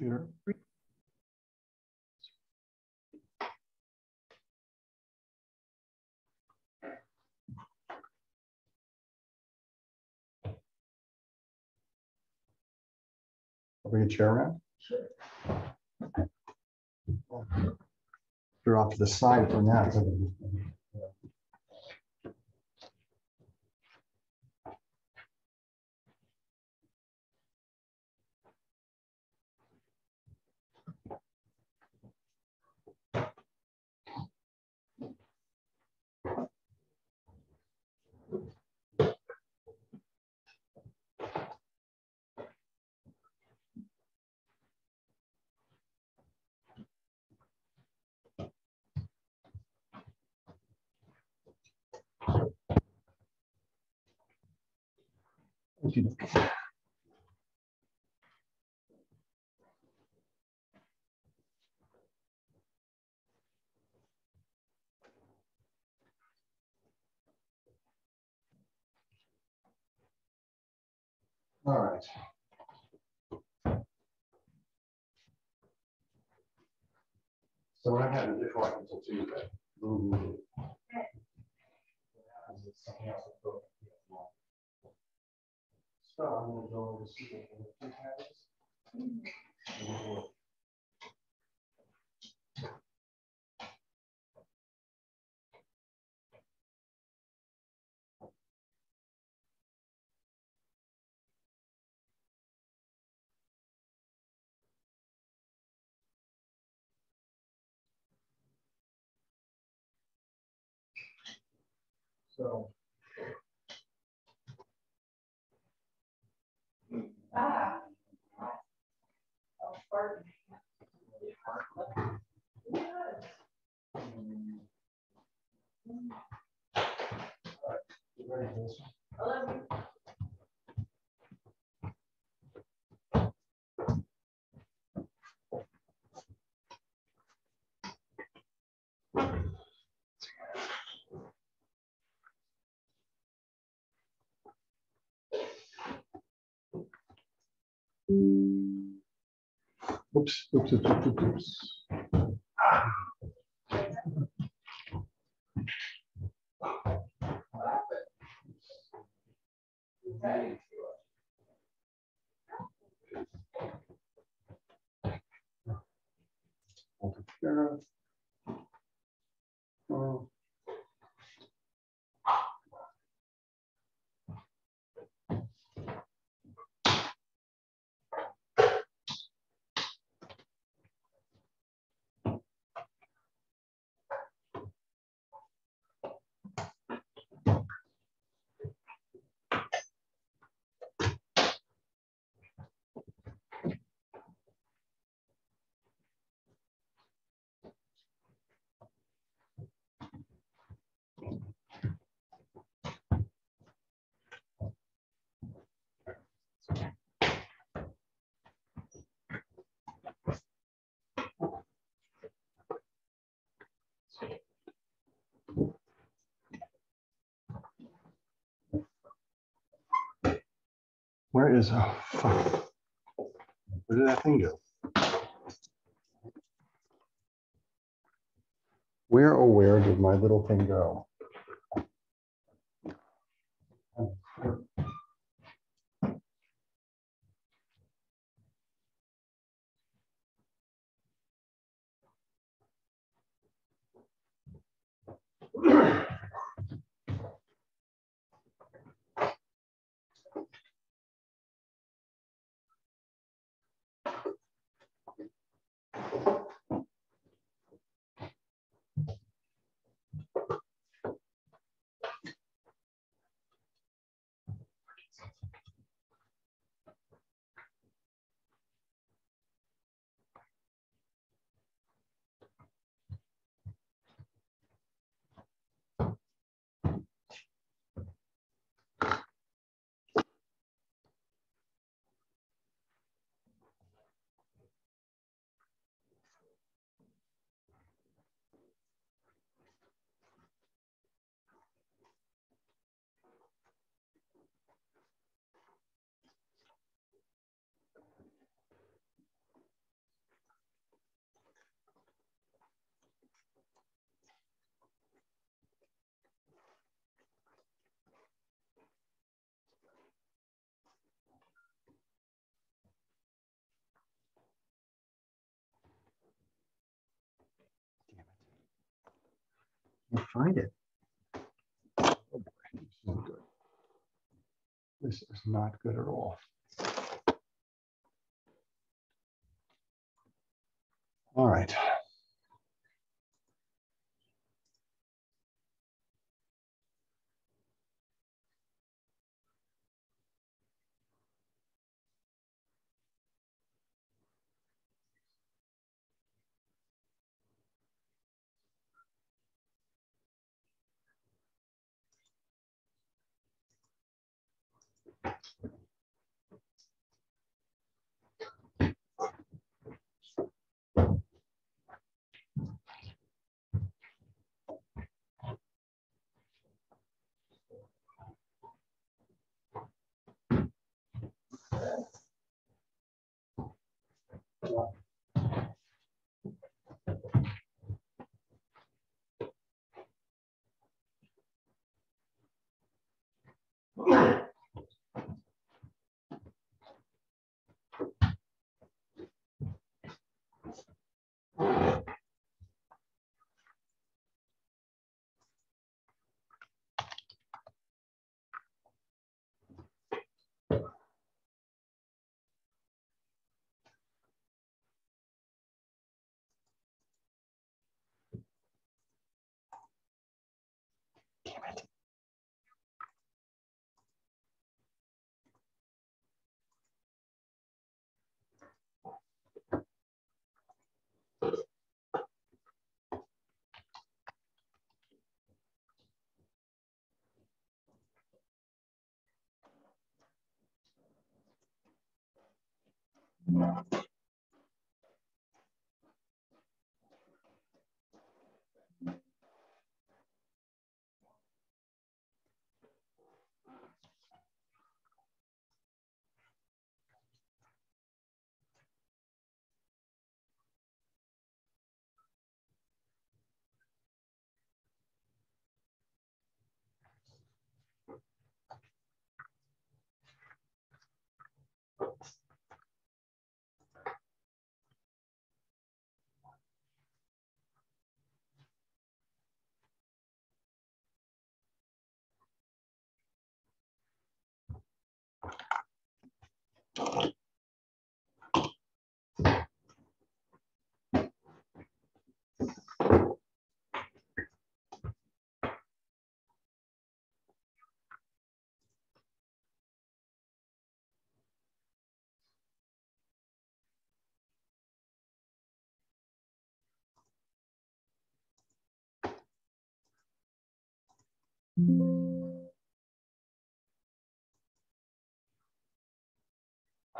computer. Bring a chair around. Sure. You're off to the side for now. All right. So when I had a dishwasher until Tuesday. So I'm going to go over to see what the habits. So. Oops, oops, oops, oops, oops. Where is, oh, fuck. Where did that thing go? Where, oh, where did my little thing go? Can't find it. Oh boy, this is not good. This is not good at all. All right.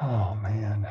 Oh man.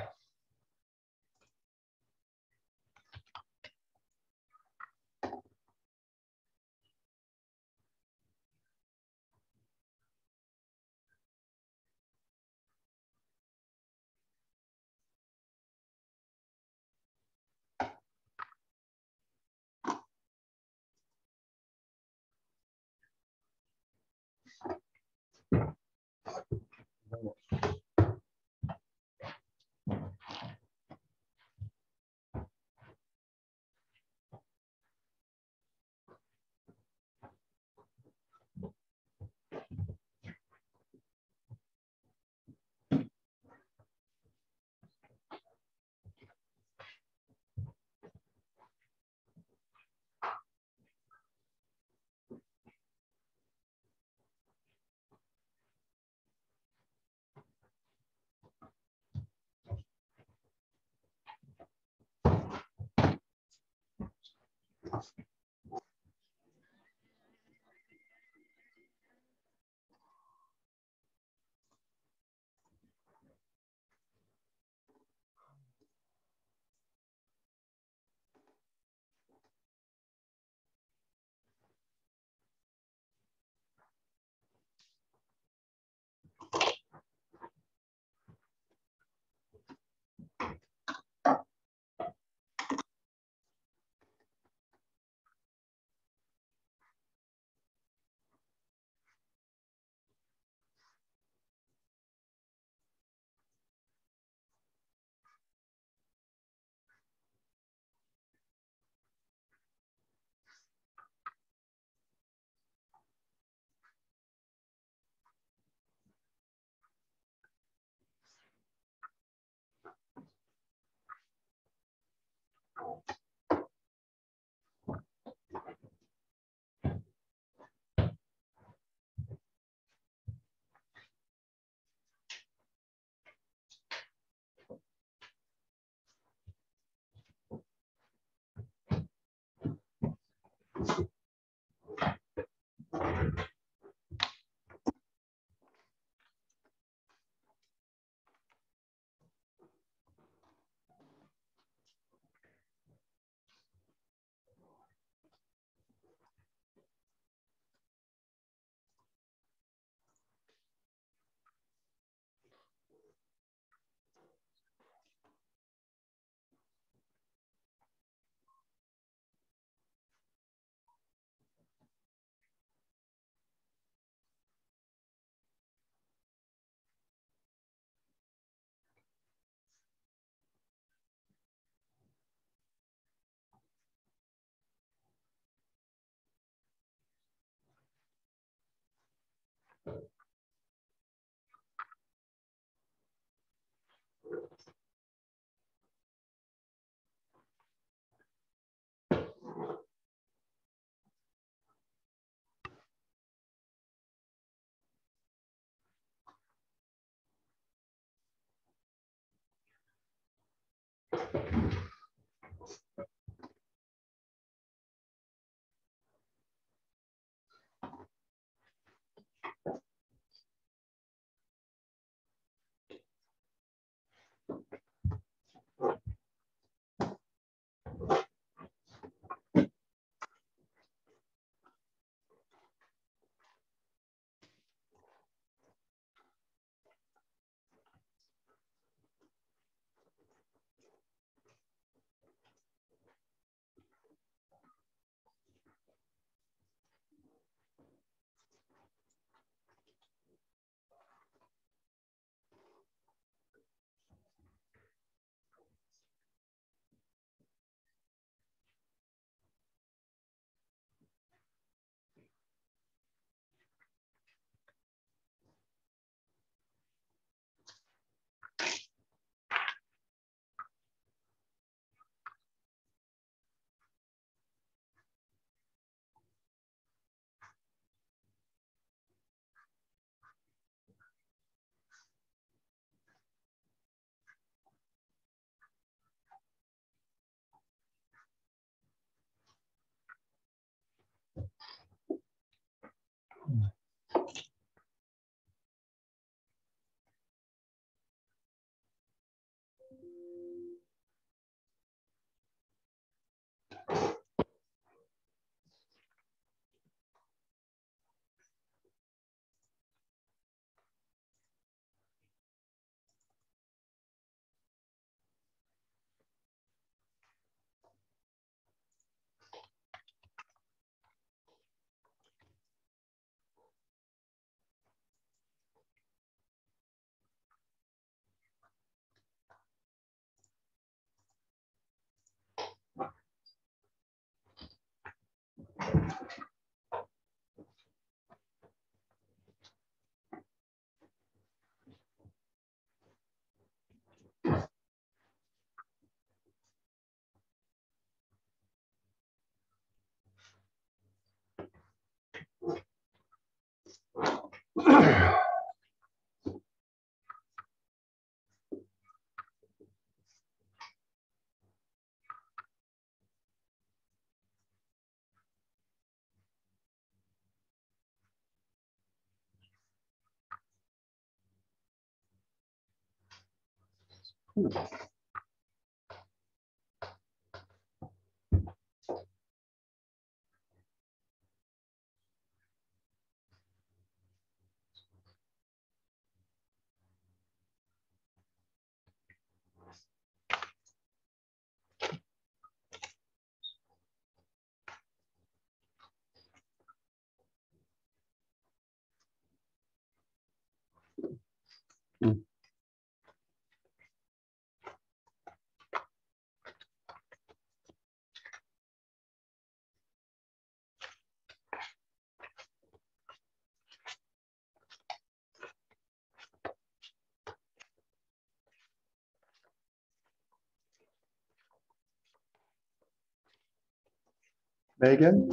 Megan?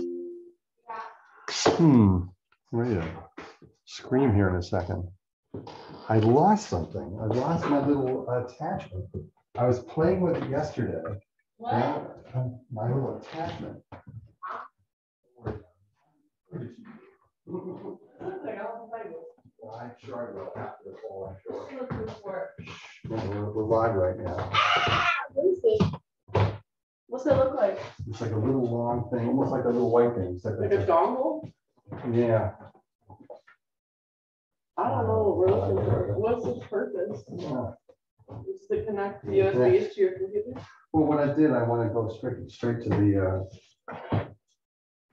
Wait a scream here in a second. I lost something. I lost my little attachment. I was playing with it yesterday. What? My little attachment. I'm sure I will after the fall, I'm sure. We're live right now. Let me see. What's it look like? It's like a little long thing, almost like a little white thing. It's Like a dongle? Yeah. I don't know what we're looking for. What's its purpose? Yeah. Is to connect the USBs to your computer? Well, what I did, I want to go straight to the.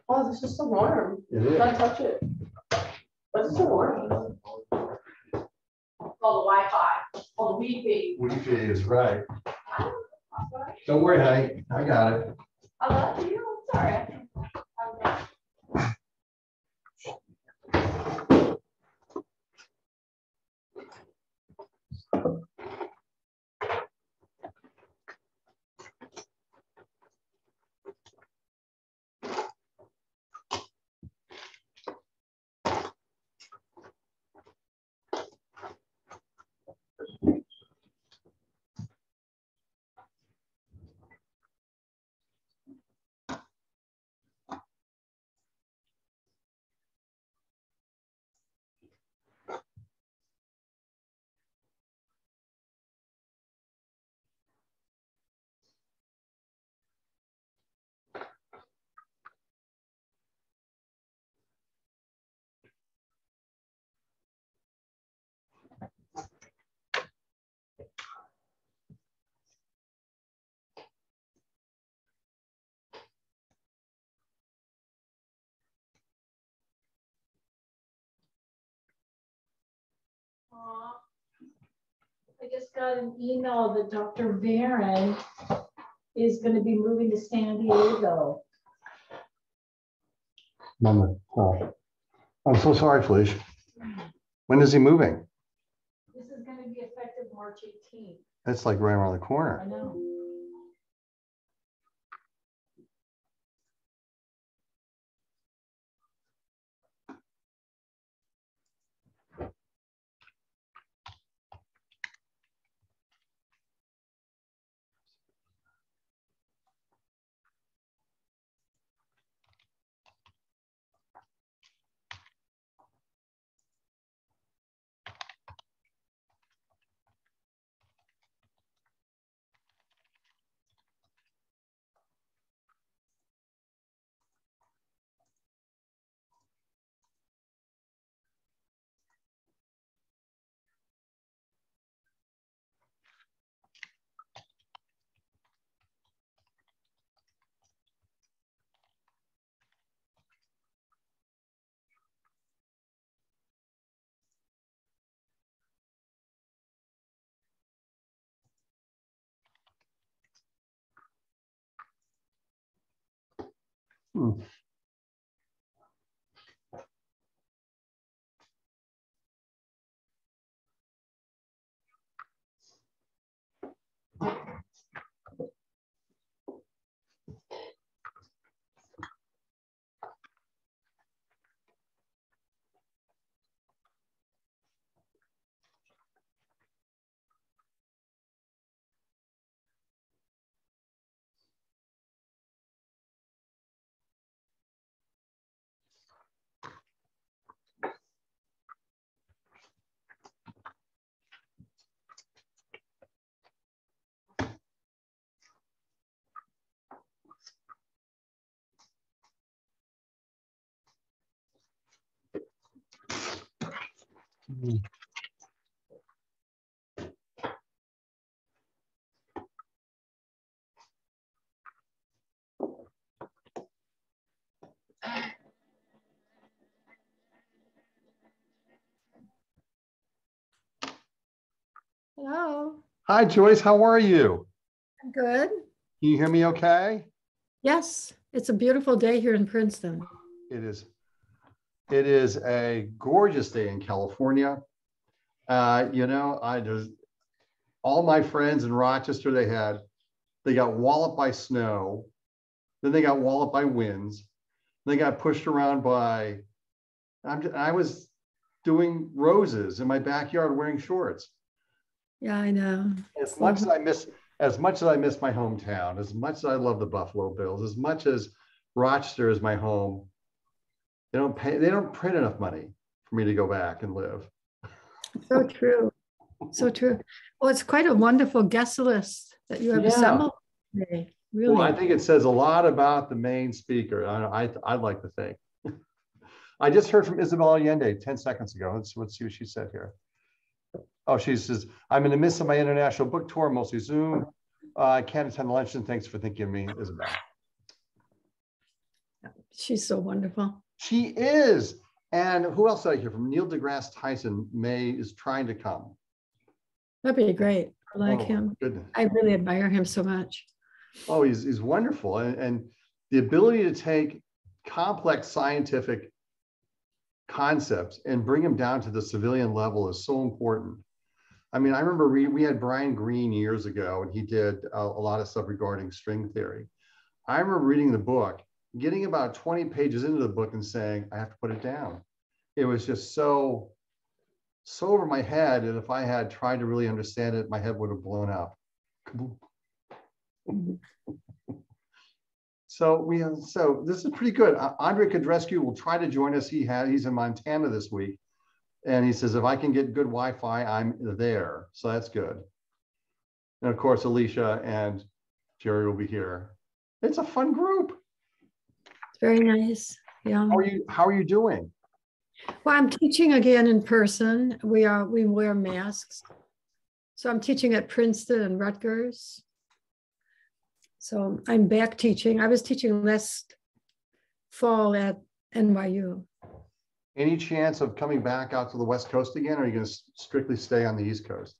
Oh, this is so warm. It is. Don't touch it. But it's so warm. Oh, the Wi-Fi. Oh, the Wi-Fi. Wi-Fi is right. Don't worry, honey. I got it. I love you. Sorry. I just got an email that Dr. Barron is going to be moving to San Diego. Mama, oh, I'm so sorry, Felicia. When is he moving? This is going to be effective March 18th. That's like right around the I corner. know. Hmm. Hello. Hi, Joyce. How are you? I'm good. Can you hear me okay? Yes, it's a beautiful day here in Princeton. It is. It is a gorgeous day in California. You know, I just all my friends in Rochester, they got walloped by snow, then they got walloped by winds, they got pushed around by. I was doing roses in my backyard wearing shorts. Yeah, I know. As much as I miss, as much as I miss my hometown, as much as I love the Buffalo Bills, as much as Rochester is my home, they don't print enough money for me to go back and live. So true. So true. Well, it's quite a wonderful guest list that you have Yeah. assembled today. Really. Well, I think it says a lot about the main speaker. I'd like to think. I just heard from Isabel Allende 10 seconds ago. Let's see what she said here. Oh, she says, I'm in the midst of my international book tour, mostly Zoom. I can't attend the luncheon. Thanks for thinking of me, Isabel. She's so wonderful. She is. And who else did I hear from? Neil deGrasse Tyson is trying to come. That'd be great. I like him. Goodness. I really admire him so much. Oh, he's wonderful. And the ability to take complex scientific concepts and bring them down to the civilian level is so important. I mean, I remember we had Brian Greene years ago, and he did a lot of stuff regarding string theory. I remember reading the book, getting about 20 pages into the book and saying, I have to put it down. It was just so over my head. And if I had tried to really understand it, my head would have blown up. So this is pretty good. Andre Kudrescu will try to join us. He's in Montana this week. And he says, if I can get good Wi-Fi, I'm there. So that's good. And of course, Alicia and Jerry will be here. It's a fun group. It's very nice. Yeah. How are you doing? Well, I'm teaching again in person. We wear masks. So I'm teaching at Princeton and Rutgers. So I'm back teaching. I was teaching last fall at NYU. Any chance of coming back out to the West Coast again, or are you going to strictly stay on the East Coast?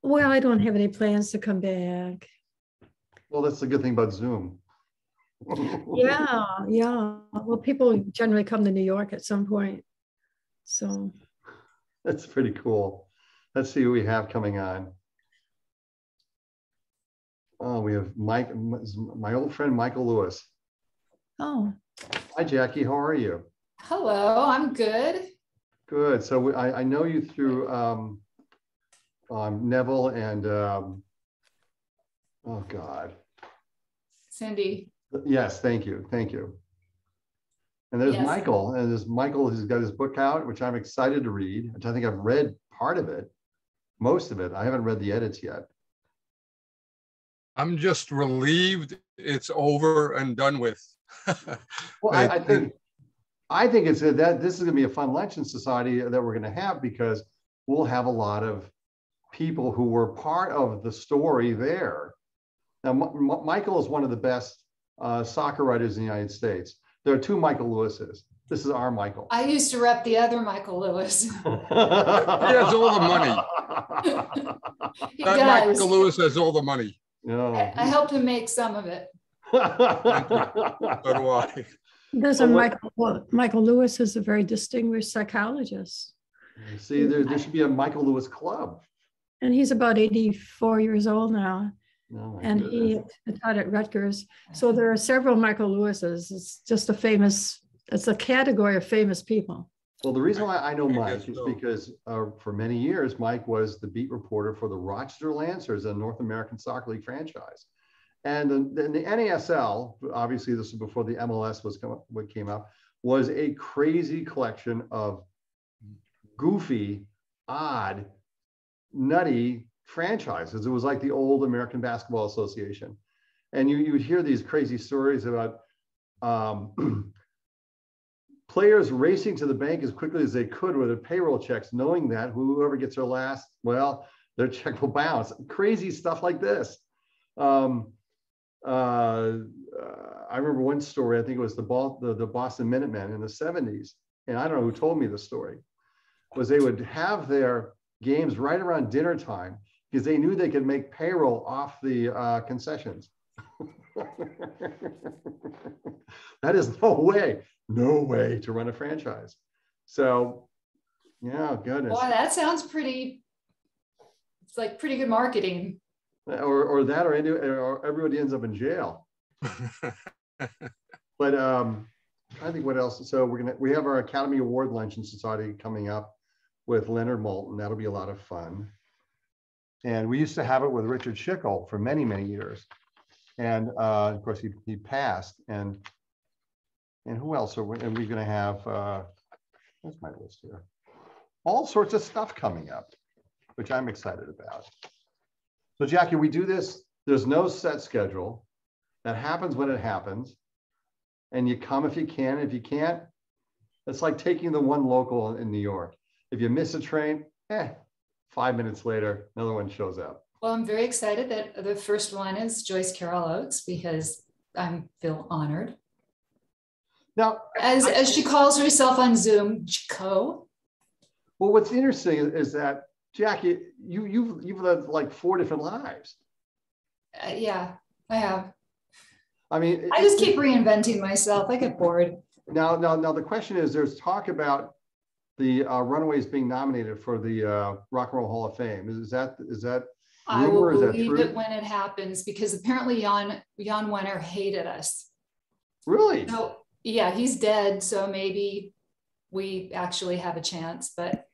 Well, I don't have any plans to come back. Well, that's the good thing about Zoom. Yeah, yeah. Well, people generally come to New York at some point. So that's pretty cool. Let's see who we have coming on. Oh, we have Mike, my old friend, Michael Lewis. oh, Hi, Jackie. How are you? Hello, I'm good. Good. So I know you through Neville and oh God. Cindy. Yes, thank you. Thank you. And there's Yes. Michael, and there's Michael who's got his book out, which I'm excited to read, which I think I've read part of it, most of it. I haven't read the edits yet. I'm just relieved it's over and done with. Well, I think it's that this is going to be a fun luncheon society that we're going to have, because we'll have a lot of people who were part of the story there. Now, Michael is one of the best soccer writers in the United States. There are two Michael Lewises. This is our Michael. I used to rep the other Michael Lewis. He has all the money. He That does. Michael Lewis has all the money. No. I helped him make some of it. So do I. there's a Michael Lewis is a very distinguished psychologist. See, there should be a Michael Lewis club. And he's about 84 years old now. Oh my And goodness. he taught at Rutgers. So there are several Michael Lewises. It's just it's a category of famous people. Well, the reason why I know Mike guess is so. because for many years, Mike was the beat reporter for the Rochester Lancers, a North American Soccer League franchise. And the NASL, obviously this was before the MLS what came up, was a crazy collection of goofy, odd, nutty franchises. It was like the old American Basketball Association. And you would hear these crazy stories about players racing to the bank as quickly as they could with their payroll checks, knowing that whoever gets their last, well, their check will bounce. Crazy stuff like this. I remember one story, I think it was the Boston Minutemen in the 70s, and I don't know who told me the story, was they would have their games right around dinner time because they knew they could make payroll off the concessions. That is no way to run a franchise. So, yeah, goodness. Boy, that sounds pretty, it's like pretty good marketing. Or everybody ends up in jail. But I think what else? So we have our Academy Award Luncheon Society coming up with Leonard Moulton. That'll be a lot of fun. And we used to have it with Richard Schickel for many, many years. And of course he passed. And who else are we going to have? Where's my list here? All sorts of stuff coming up, which I'm excited about. So Jackie, we do this, there's no set schedule. That happens when it happens. And you come if you can. If you can't, it's like taking the one local in New York. If you miss a train, 5 minutes later, another one shows up. Well, I'm very excited that the first one is Joyce CArol Oates, because I feel honored. Now, As she calls herself on Zoom, Chico. Well, what's interesting is that, Jackie, you've lived like 4 different lives. Yeah, I have. I mean, I just keep reinventing myself. I get bored. Now the question is, there's talk about the Runaways being nominated for the Rock and Roll Hall of Fame. Is that I will rumor? Is that believe true? it when it happens, because apparently Jan Wenner hated us. Really? So yeah, he's dead. So maybe we actually have a chance, but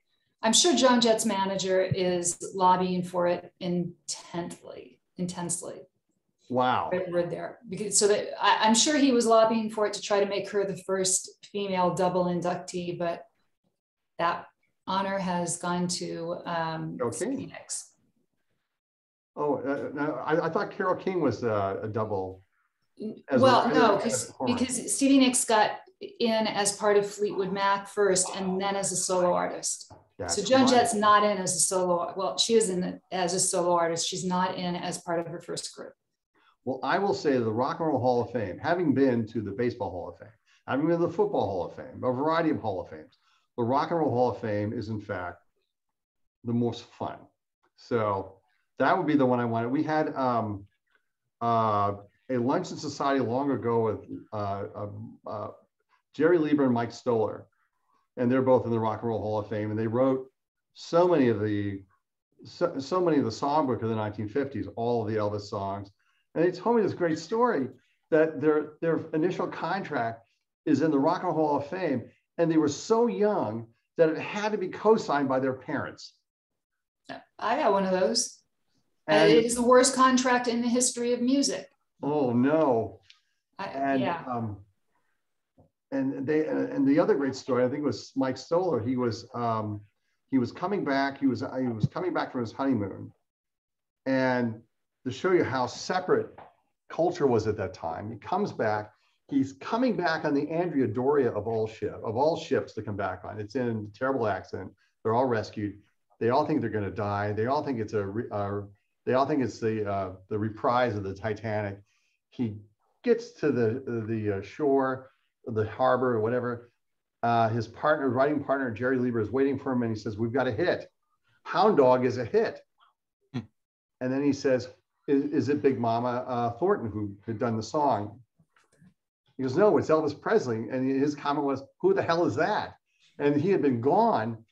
I'm sure Joan Jett's manager is lobbying for it intensely. Wow. Right word there, because so that I'm sure he was lobbying for it to try to make her the first female double inductee, but that honor has gone to Phoenix. Oh, no, I thought Carole King was a double. No, because Stevie Nicks got in as part of Fleetwood Mac first, and then as a solo artist. That's so Joan right. Jett's not in as a solo. Well, she is in as a solo artist. She's not in as part of her first group. Well, I will say the Rock and Roll Hall of Fame, having been to the Baseball Hall of Fame, I mean, the Football Hall of Fame, a variety of Hall of Fames. The Rock and Roll Hall of Fame is, in fact, the most fun. So that would be the one I wanted. We had a luncheon society long ago with Jerry Lieber and Mike Stoller, and they're both in the Rock and Roll Hall of Fame, and they wrote so many of the songbook of the 1950s, all of the Elvis songs. And they told me this great story that their initial contract is in the Rock and Roll Hall of Fame, and they were so young that it had to be co-signed by their parents. I got one of those. And it is the worst contract in the history of music. Oh no! Yeah. And the other great story, I think, was Mike Stoller. He was coming back. He was coming back from his honeymoon, and to show you how separate culture was at that time, he comes back. He's coming back on the Andrea Doria of all ships to come back on. It's in a terrible accident. They're all rescued. They all think they're going to die. They all think it's the reprise of the Titanic. He gets to the shore, the harbor, or whatever. His writing partner, Jerry Lieber, is waiting for him, and he says, "We've got a hit. Hound Dog is a hit." And then he says, "Is it Big Mama Thornton who had done the song?" He goes, "No, it's Elvis Presley." And his comment was, "Who the hell is that?" And he had been gone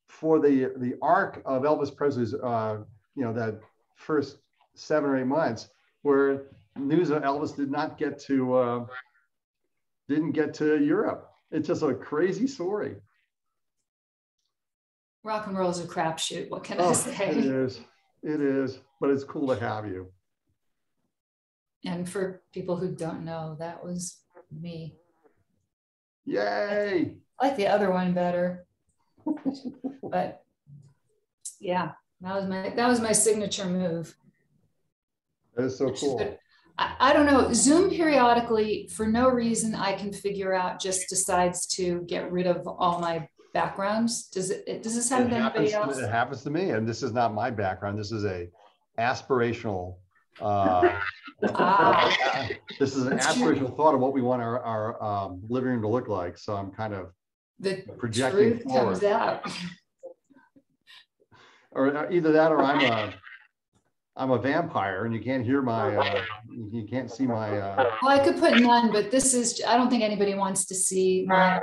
for the arc of Elvis Presley's, that first 7 or 8 months, where news of Elvis didn't get to Europe. It's just a crazy story. Rock and roll is a crapshoot. What can I say? It is, but it's cool to have you. And for people who don't know, that was me. Yay! I like the other one better. But yeah, that was my signature move. That is so cool. I don't know. Zoom periodically, for no reason I can figure out, just decides to get rid of all my backgrounds. Does this happen to anybody else? It happens to me, and this is not my background. This is a aspirational. This is an aspirational thought of what we want our living room to look like. So I'm kind of projecting truth forward. Comes out. Or either that, or I'm a vampire, and you can't hear you can't see my. Well, I could put none, but I don't think anybody wants to see my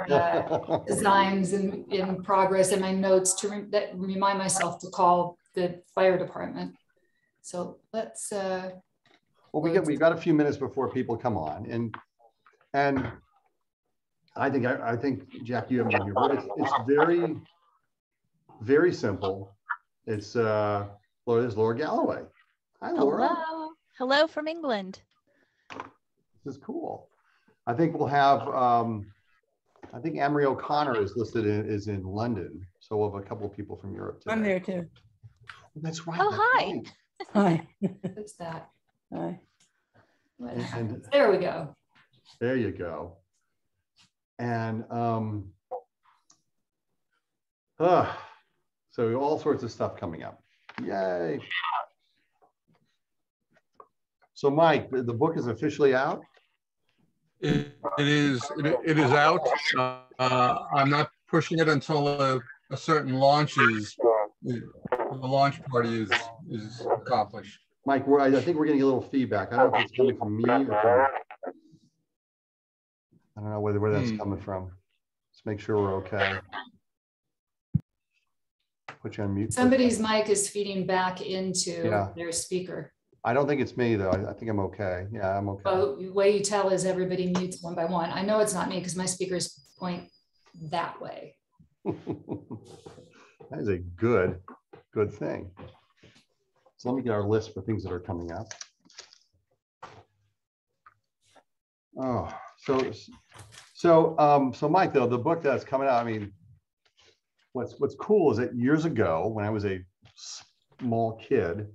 designs in progress and my notes that remind myself to call the fire department. So let's. Well, we got a few minutes before people come on, and I think Jack, you have an idea. It's very, very simple. It's there's Laura Galloway. Hi, Laura. Hello from England. This is cool. I think we'll have. I think Amory O'Connor is listed is in London, so we'll have a couple of people from Europe today. I'm there too. That's right. Oh, hi. Right. Hi. What's that? Hi. And there we go. There you go. And so all sorts of stuff coming up. Yay. So Mike, the book is officially out? It is out. I'm not pushing it until a certain launch the launch party is accomplished. Mike, I think we're getting a little feedback. I don't know if it's coming from me or from, I don't know where that's coming from. Let's make sure we're okay. Put you on mute. Somebody's mic is feeding back into their speaker. I don't think it's me though. I think I'm okay. Yeah, I'm okay. Well, the way you tell is everybody mutes one by one. I know it's not me because my speakers point that way. That is a good thing. So let me get our list for things that are coming up. Oh, so Mike, though, the book that's coming out, I mean, what's cool is that years ago, when I was a small kid,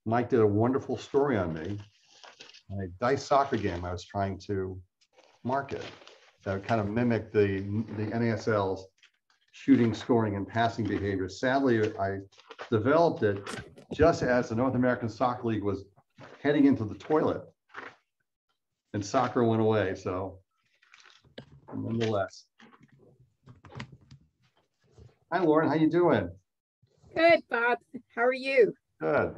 Mike did a wonderful story on me, a dice soccer game I was trying to market that kind of mimicked the NASL's shooting, scoring, and passing behavior. Sadly, I developed it just as the North American Soccer League was heading into the toilet, and soccer went away. So nonetheless. Hi, Lauren. How you doing? Good, Bob. How are you? Good.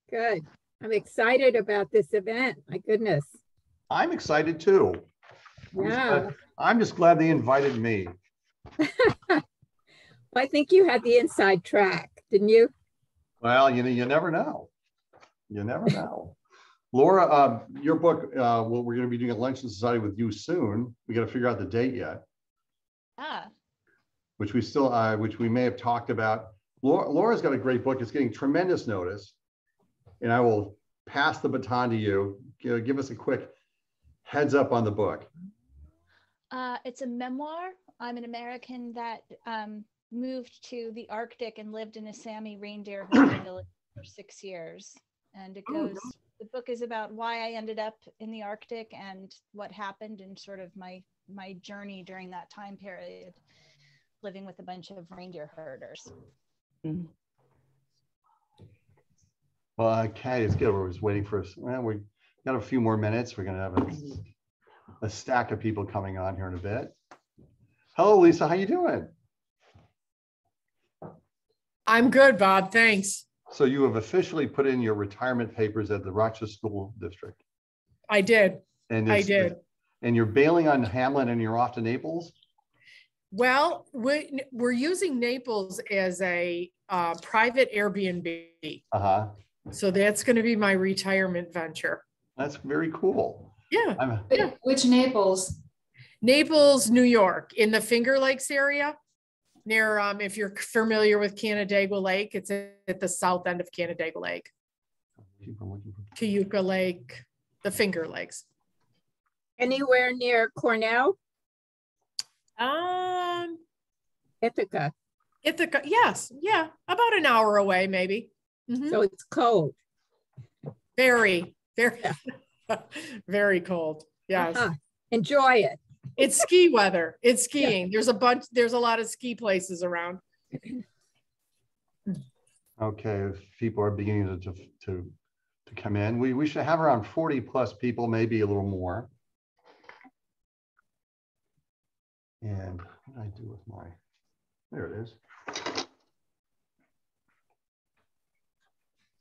Good. I'm excited about this event. My goodness. I'm excited too. Yeah. I'm just glad they invited me. Well, I think you had the inside track, didn't you? Well, you never know. You never know. Laura, your book, well, we're going to be doing a luncheon society with you soon. We got to figure out the date yet. Which we still, which we may have talked about. Laura's got a great book. It's getting tremendous notice. And I will pass the baton to you. Give us a quick heads up on the book. It's a memoir. I'm an American that moved to the Arctic and lived in a Sami reindeer herding village for 6 years. And it goes, the book is about why I ended up in the Arctic and what happened and sort of my journey during that time period, living with a bunch of reindeer herders. Well, okay, it's good. We're just waiting for us. Well, we got a few more minutes. We're going to have a stack of people coming on here in a bit. Hello, Lisa. How you doing? I'm good, Bob. Thanks. So you have officially put in your retirement papers at the Rochester School District. I did. And I did. And you're bailing on Hamlin and you're off to Naples? Well, we're using Naples as a private Airbnb. Uh-huh. So that's going to be my retirement venture. That's very cool. Yeah. Which Naples? Naples, New York, in the Finger Lakes area. Near, if you're familiar with Canandaigua Lake, it's at the south end of Canandaigua Lake. Cayuga Lake, the Finger Lakes. Anywhere near Cornell? Ithaca. Ithaca, yes. Yeah, about an hour away, maybe. Mm-hmm. So it's cold. Very, very, very cold. Yes. Enjoy it. It's ski weather. It's skiing. Yeah. There's a lot of ski places around. Okay, if people are beginning to come in, we should have around 40 plus people, maybe a little more. And what did I do with my, there it is.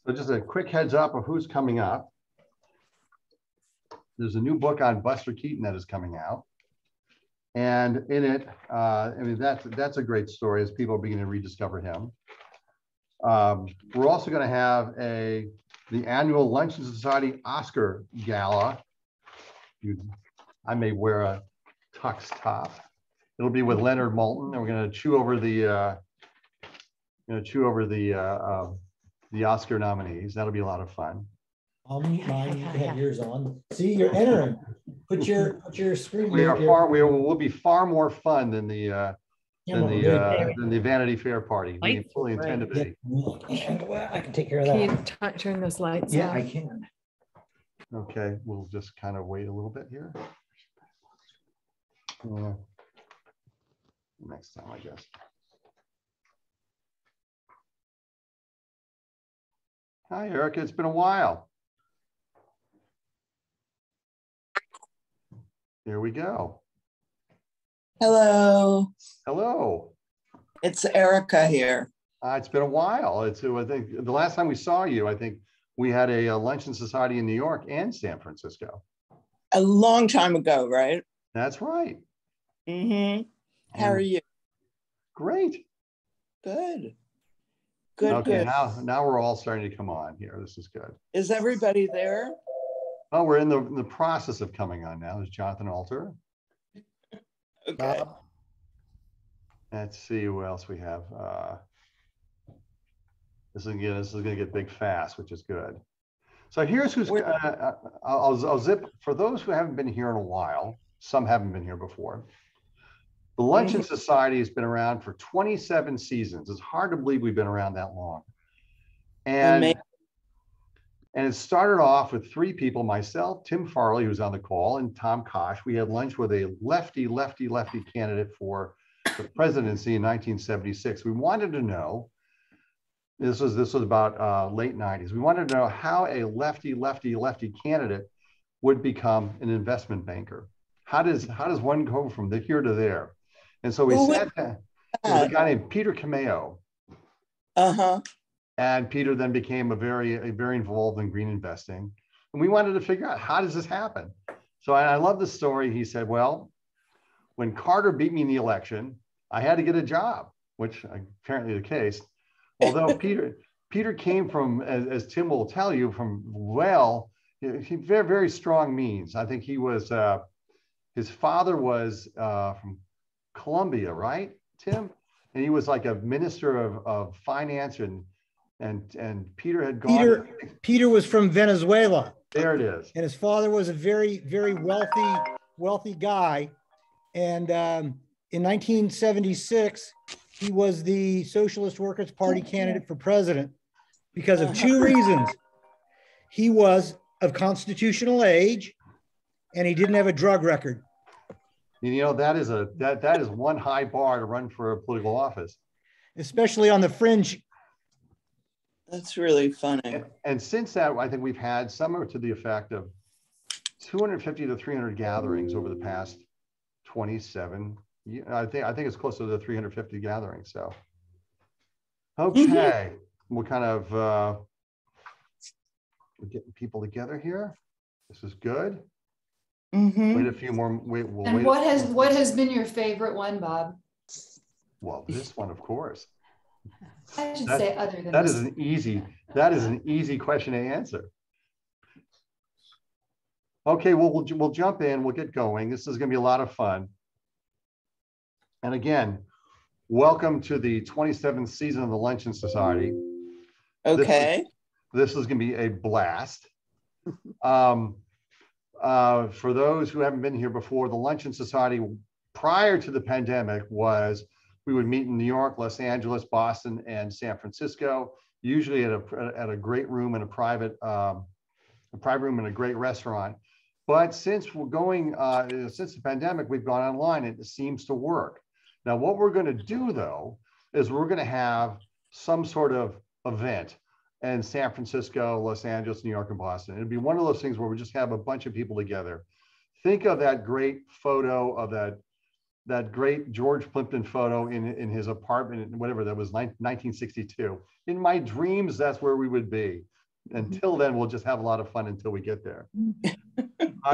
So just a quick heads up of who's coming up. There's a new book on Buster Keaton that is coming out. And in it, I mean, that's a great story as people are beginning to rediscover him. We're also going to have the annual Luncheon Society Oscar Gala. I may wear a tux top. It'll be with Leonard Moulton, and we're going to chew over the Oscar nominees. That'll be a lot of fun. I'll mute mine. You can have yours on. See, you're entering. Put your screen. We'll be far more fun than the Vanity Fair party. We fully intend to be. Well, I can take care of that. Can you turn those lights Yeah, off? I can. Okay, we'll just kind of wait a little bit here. Next time, I guess. Hi, Erica. It's been a while. Here we go. Hello. Hello. It's Erica here. It's been a while. I think the last time we saw you, I think we had a luncheon society in New York and San Francisco. A long time ago, right? That's right. Mm-hmm. How are you? Great. Good. Good, okay, good. Now we're all starting to come on here. This is good. Is everybody there? Oh, we're in the process of coming on now. There's Jonathan Alter. Okay. Let's see who else we have. This is gonna get big fast, which is good. So here's who's. I'll zip for those who haven't been here in a while. Some haven't been here before. The Luncheon Society has been around for 27 seasons. It's hard to believe we've been around that long. And it started off with three people, myself, Tim Farley, who's on the call, and Tom Kosh. We had lunch with a lefty candidate for the presidency in 1976. We wanted to know, this was about late 90s. We wanted to know how a lefty candidate would become an investment banker. how does one go from here to there? And so we sat down. There was a guy named Peter Cameo. Uh-huh. And Peter then became a very involved in green investing. And we wanted to figure out, how does this happen? So I love the story. He said, well, when Carter beat me in the election, I had to get a job, which apparently the case. Although Peter came from, as Tim will tell you, from he very, very strong means. I think he was, his father was from Colombia, right, Tim? And he was like a minister of finance, and Peter had gone. Peter was from Venezuela. There it is. And his father was a very, very wealthy guy. And in 1976, he was the Socialist Workers' Party candidate for president because of two reasons. He was of constitutional age, and he didn't have a drug record. You know, that is one high bar to run for a political office, especially on the fringe. That's really funny. And since that, I think we've had somewhere to the effect of 250 to 300 gatherings over the past 27 years. I think it's closer to 350 gatherings. So, okay, we're kind of we're getting people together here. This is good. Wait a few more. And what has been your favorite one, Bob? Well, this one, of course. I should say other than that is an easy question to answer. Okay, well, we'll jump in. We'll get going. This is going to be a lot of fun. And again, welcome to the 27th season of the Luncheon Society. Okay. This is going to be a blast. For those who haven't been here before, the Luncheon Society prior to the pandemic was, we would meet in New York, Los Angeles, Boston, and San Francisco, usually at a great room in a private room in a great restaurant. But since we're going, since the pandemic, we've gone online, and it seems to work. Now, what we're going to do, though, is we're going to have some sort of event in San Francisco, Los Angeles, New York, and Boston. It'd be one of those things where we just have a bunch of people together. Think of that great photo of that great George Plimpton photo in his apartment, whatever that was, 1962. In my dreams, that's where we would be. Until then, we'll just have a lot of fun until we get there.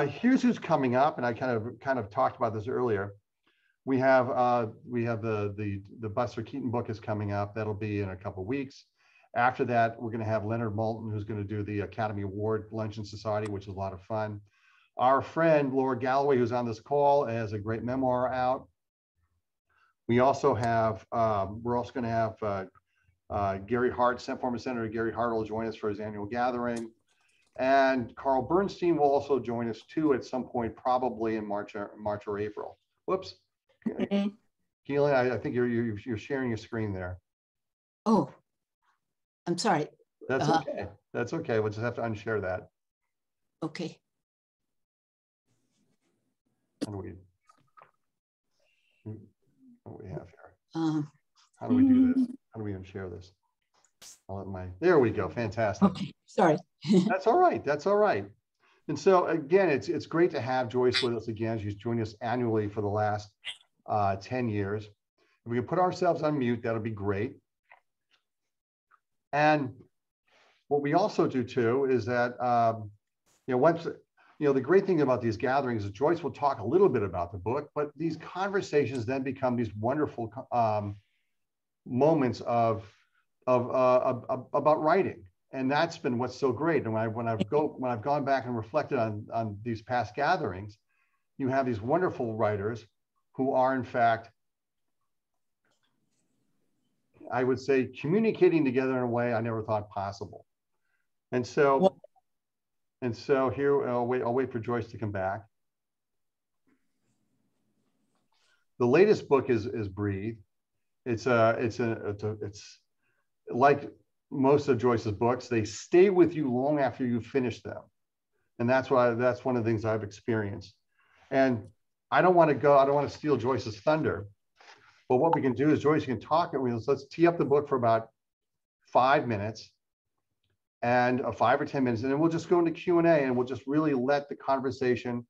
Here's who's coming up, and I kind of talked about this earlier. We have the Buster Keaton book is coming up. That'll be in a couple of weeks. After that, we're going to have Leonard Maltin, who's going to do the Academy Award Luncheon Society, which is a lot of fun. Our friend Laura Galloway, who's on this call, has a great memoir out. We also have, we're also going to have Gary Hart, former Senator Gary Hart will join us for his annual gathering. And Carl Bernstein will also join us too at some point, probably in March or April. Whoops. Keelan, I think you're sharing your screen there. Oh, I'm sorry. That's okay. That's okay. We'll just have to unshare that. Okay. What do we have here? How do we do this? How do we unshare this? There we go. Fantastic. Okay, sorry. That's all right. That's all right. And so again, it's great to have Joyce with us again. She's joined us annually for the last 10 years. If we can put ourselves on mute, that'll be great. And what we also do too is that, the great thing about these gatherings is Joyce will talk a little bit about the book, but these conversations then become these wonderful moments about writing, and that's been what's so great. And when I've gone back and reflected on these past gatherings, you have these wonderful writers who are in fact, I would say, communicating together in a way I never thought possible. And so. And so here, I'll wait for Joyce to come back. The latest book is Breathe. It's like most of Joyce's books, they stay with you long after you finish them. And that's one of the things I've experienced. And I don't want to steal Joyce's thunder, but what we can do is Joyce can talk, and let's tee up the book for about 5 minutes. And 5 or 10 minutes, and then we'll just go into Q&A, and we'll just really let the conversation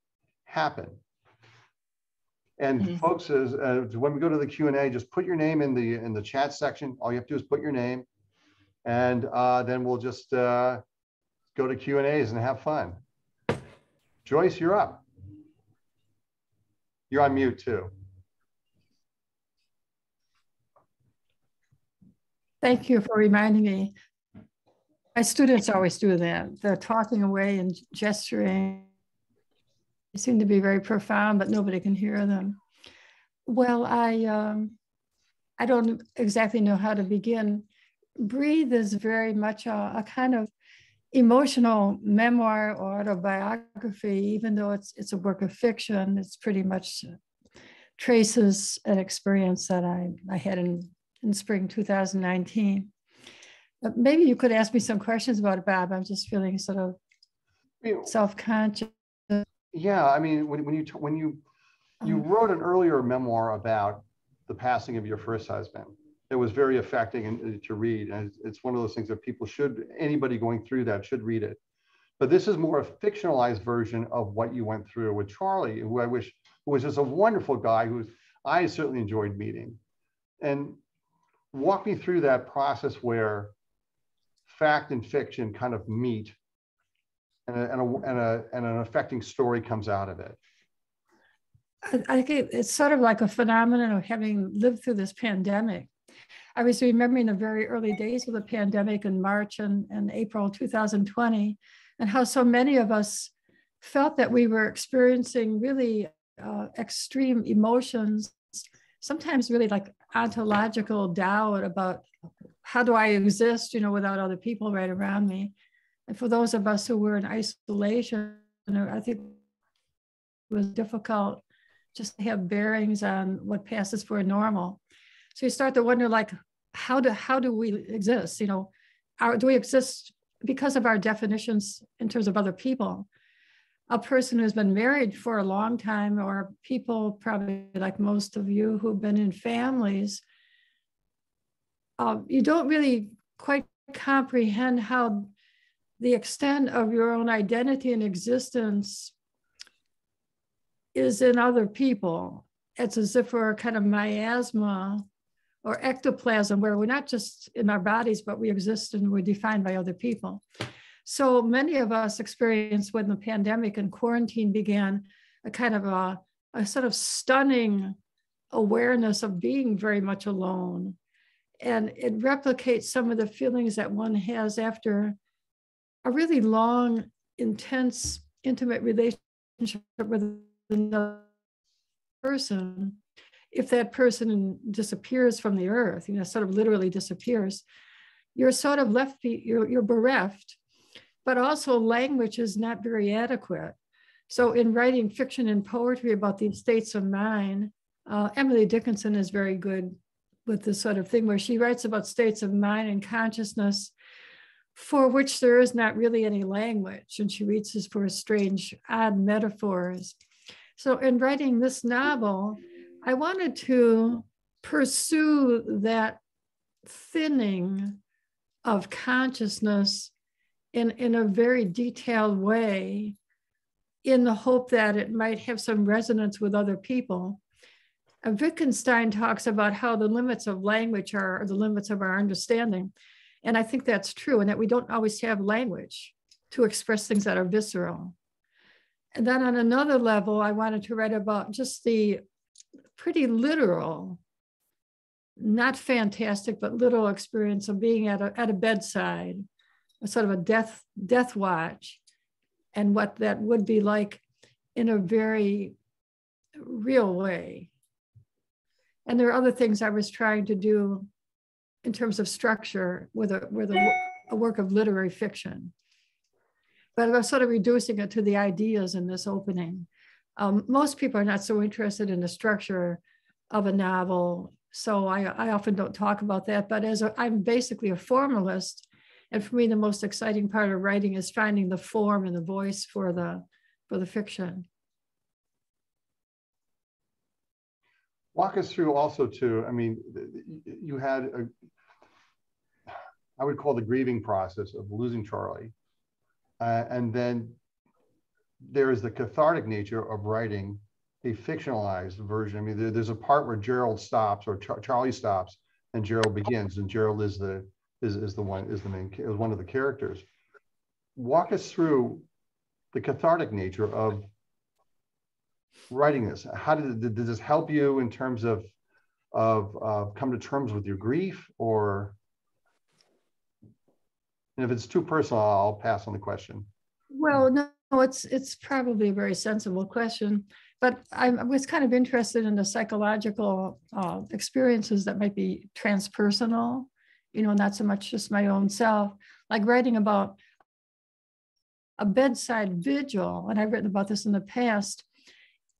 happen. And folks, when we go to the Q&A, just put your name in the chat section. All you have to do is put your name, and then we'll just go to Q&As and have fun. Joyce, you're up. You're on mute too. Thank you for reminding me. My students always do that. They're talking away and gesturing. They seem to be very profound, but nobody can hear them. Well, I don't exactly know how to begin. Breathe is very much a kind of emotional memoir or autobiography, even though it's a work of fiction. It's pretty much traces an experience that I had in spring 2019. But maybe you could ask me some questions about it, Bob. I'm just feeling sort of self-conscious. Yeah, I mean, when you wrote an earlier memoir about the passing of your first husband, it was very affecting to read, and it's one of those things that people should, anybody going through that should read it. But this is more a fictionalized version of what you went through with Charlie, who was just a wonderful guy who I certainly enjoyed meeting. And walk me through that process where fact and fiction kind of meet, and an affecting story comes out of it. I think it's sort of like a phenomenon of having lived through this pandemic. I was remembering the very early days of the pandemic in March and April 2020, and how so many of us felt that we were experiencing really extreme emotions, sometimes really like ontological doubt about how do I exist, without other people right around me. And for those of us who were in isolation, I think it was difficult just to have bearings on what passes for normal. So you start to wonder, like, how do we exist? Do we exist because of our definitions in terms of other people? A person who's been married for a long time, or people probably like most of you who've been in families, you don't really quite comprehend how the extent of your own identity and existence is in other people. It's as if we're kind of miasma or ectoplasm, where we're not just in our bodies, but we exist and we're defined by other people. So many of us experienced, when the pandemic and quarantine began, a kind of a sort of stunning awareness of being very much alone. And it replicates some of the feelings that one has after a really long, intense, intimate relationship with another person. If that person disappears from the earth, sort of literally disappears, you're sort of left, you're bereft, but also language is not very adequate. So in writing fiction and poetry about these states of mind, Emily Dickinson is very good with this sort of thing, where she writes about states of mind and consciousness for which there is not really any language. And she reaches for strange, odd metaphors. So in writing this novel, I wanted to pursue that thinning of consciousness in a very detailed way, in the hope that it might have some resonance with other people. Wittgenstein talks about how the limits of language are the limits of our understanding. And I think that's true, and that we don't always have language to express things that are visceral. And then on another level, I wanted to write about just the pretty literal, not fantastic, but literal experience of being at a bedside, a sort of a death watch, and what that would be like in a very real way. And there are other things I was trying to do in terms of structure with a work of literary fiction. But I was sort of reducing it to the ideas in this opening. Most people are not so interested in the structure of a novel, so I often don't talk about that. But I'm basically a formalist, and for me, the most exciting part of writing is finding the form and the voice for the fiction. Walk us through also too, I mean, you had I would call the grieving process of losing Charlie. And then there is the cathartic nature of writing fictionalized version. I mean, there's a part where Gerald stops, or Charlie stops, and Gerald begins, and Gerald is one of the characters. Walk us through the cathartic nature of writing this. How did this help you in terms of come to terms with your grief, or? And if it's too personal, I'll pass on the question. Well, no, it's probably a very sensible question, but I was kind of interested in the psychological experiences that might be transpersonal, not so much just my own self, like writing about a bedside vigil. And I've written about this in the past.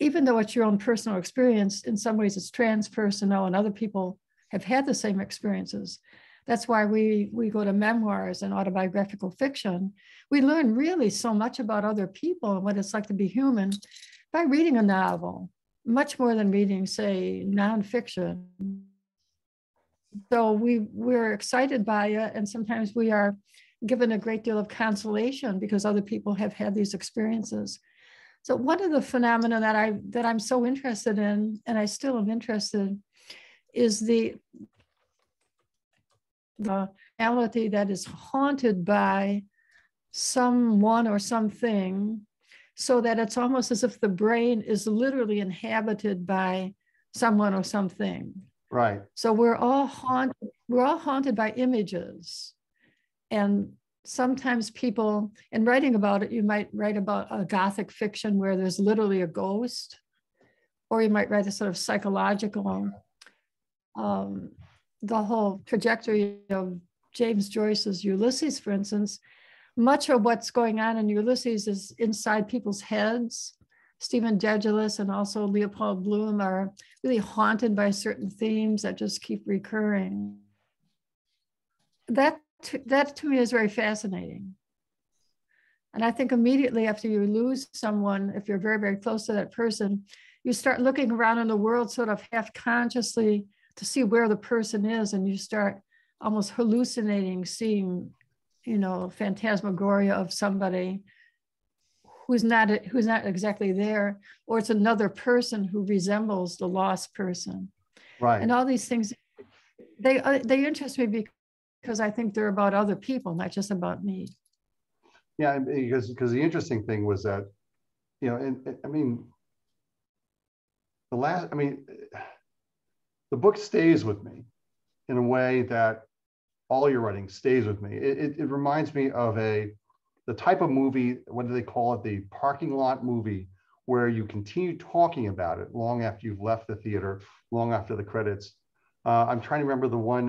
Even though it's your own personal experience, in some ways it's transpersonal, and other people have had the same experiences. That's why we go to memoirs and autobiographical fiction. We learn really so much about other people and what it's like to be human by reading a novel, much more than reading, say, nonfiction. So we're excited by it, and sometimes we are given a great deal of consolation because other people have had these experiences. So one of the phenomena that I'm so interested in, and I still am interested, is the reality that is haunted by someone or something, so that it's almost as if the brain is literally inhabited by someone or something. Right. So we're all haunted by images. And sometimes people, in writing about it, you might write about a Gothic fiction where there's literally a ghost, or you might write a sort of psychological, the whole trajectory of James Joyce's Ulysses, for instance. Much of what's going on in Ulysses is inside people's heads. Stephen Dedalus and also Leopold Bloom are really haunted by certain themes that just keep recurring. That to me is very fascinating. And I think immediately after you lose someone, if you're very, very close to that person, you start looking around in the world sort of half consciously to see where the person is, and you start almost hallucinating, seeing, phantasmagoria of somebody who's not exactly there, or it's another person who resembles the lost person. Right. And all these things, they interest me because I think they're about other people, not just about me. Yeah, because the interesting thing was that, the book stays with me in a way that all your writing stays with me. It reminds me of the type of movie, what do they call it? The parking lot movie, where you continue talking about it long after you've left the theater, long after the credits. I'm trying to remember the one,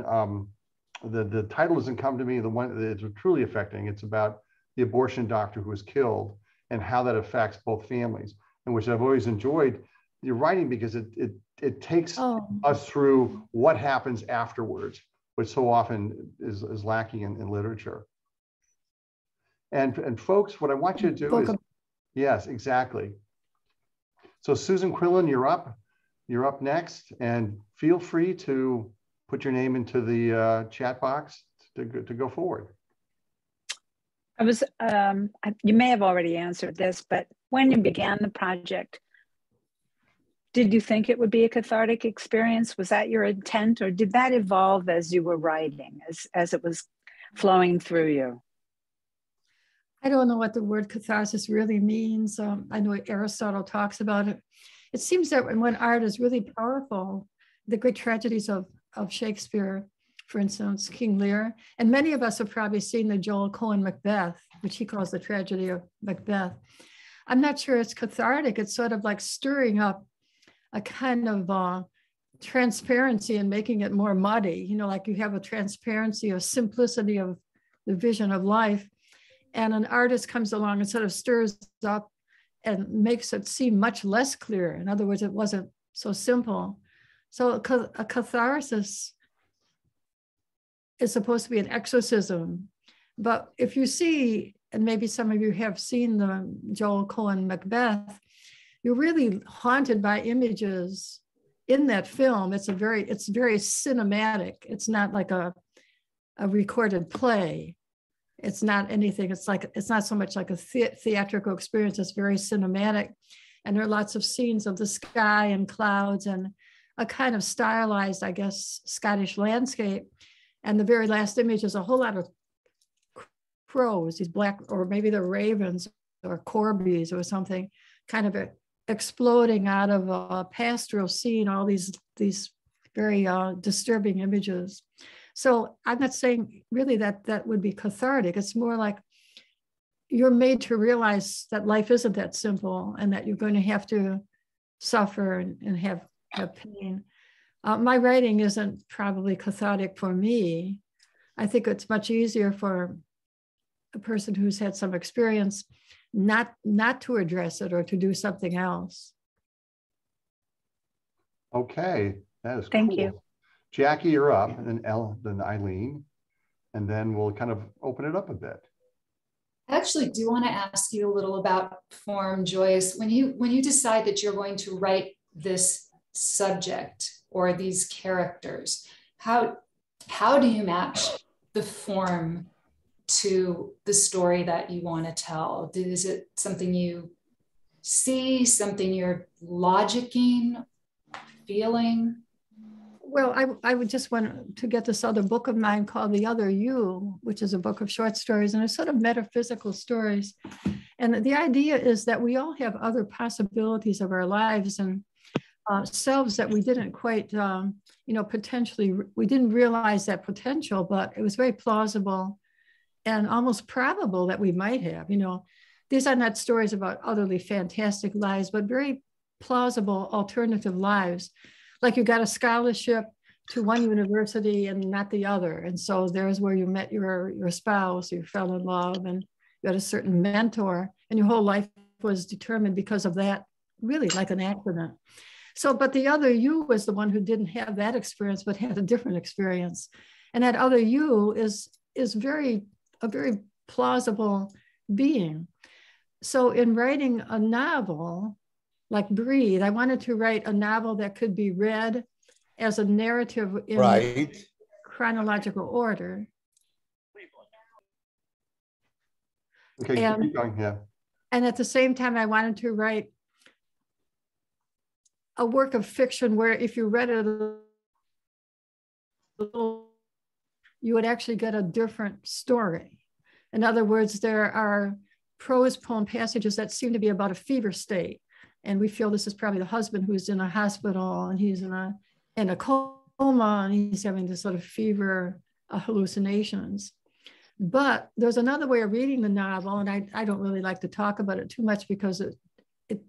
the title doesn't come to me, the one that's truly affecting. It's about the abortion doctor who was killed and how that affects both families, and which I've always enjoyed your writing because it takes us through what happens afterwards, which so often is lacking in literature. And folks, what I want you to do is, yes, exactly. So Susan Quillen, you're up next, and feel free to put your name into the chat box to go forward. I was, you may have already answered this, but when you began the project, did you think it would be a cathartic experience? Was that your intent, or did that evolve as you were writing, as it was flowing through you? I don't know what the word catharsis really means. I know Aristotle talks about it. It seems that when art is really powerful, the great tragedies of Shakespeare, for instance, King Lear, and many of us have probably seen the Joel Cohen Macbeth, which he calls the tragedy of Macbeth. I'm not sure it's cathartic. It's sort of like stirring up a kind of transparency and making it more muddy, like you have a transparency, a simplicity of the vision of life. And an artist comes along and sort of stirs up and makes it seem much less clear. In other words, it wasn't so simple. So a catharsis is supposed to be an exorcism. But if you see, and maybe some of you have seen the Joel Cohen Macbeth, you're really haunted by images in that film. It's very cinematic. It's not like a recorded play. It's not anything. It's not so much like a theatrical experience. It's very cinematic. And there are lots of scenes of the sky and clouds and a kind of stylized, I guess, Scottish landscape. And the very last image is a whole lot of crows, these black, or maybe they're ravens or corbies or something, kind of exploding out of a pastoral scene, all these very disturbing images. So I'm not saying really that would be cathartic. It's more like you're made to realize that life isn't that simple and that you're going to have to suffer and have pain. My writing isn't probably cathartic for me. I think it's much easier for a person who's had some experience not to address it or to do something else. Okay, that is Thank cool. you. Jackie, you're up, and then Eileen, and then we'll kind of open it up a bit. I actually do want to ask you a little about form, Joyce. When you decide that you're going to write this subject or these characters, how do you match the form to the story that you want to tell? Is it something you see, something you're logicking, feeling? Well, I would just want to get this other book of mine called The Other You, which is a book of short stories, and it's sort of metaphysical stories. And the idea is that we all have other possibilities of our lives and selves that we didn't quite, potentially, we didn't realize that potential, but it was very plausible and almost probable that we might have. These are not stories about utterly fantastic lives, but very plausible alternative lives. Like you got a scholarship to one university and not the other. And so there's where you met your spouse, you fell in love, and you had a certain mentor, and your whole life was determined because of that, really like an accident. So, but the other you was the one who didn't have that experience, but had a different experience. And that other you is a very plausible being. So in writing a novel, like Breathe, I wanted to write a novel that could be read as a narrative in chronological order. Okay, keep going, yeah. And at the same time, I wanted to write a work of fiction where if you read it a little, you would actually get a different story. In other words, there are prose poem passages that seem to be about a fever state. And we feel this is probably the husband who's in a hospital and he's in a coma and he's having this sort of fever hallucinations. But there's another way of reading the novel, and I don't really like to talk about it too much because it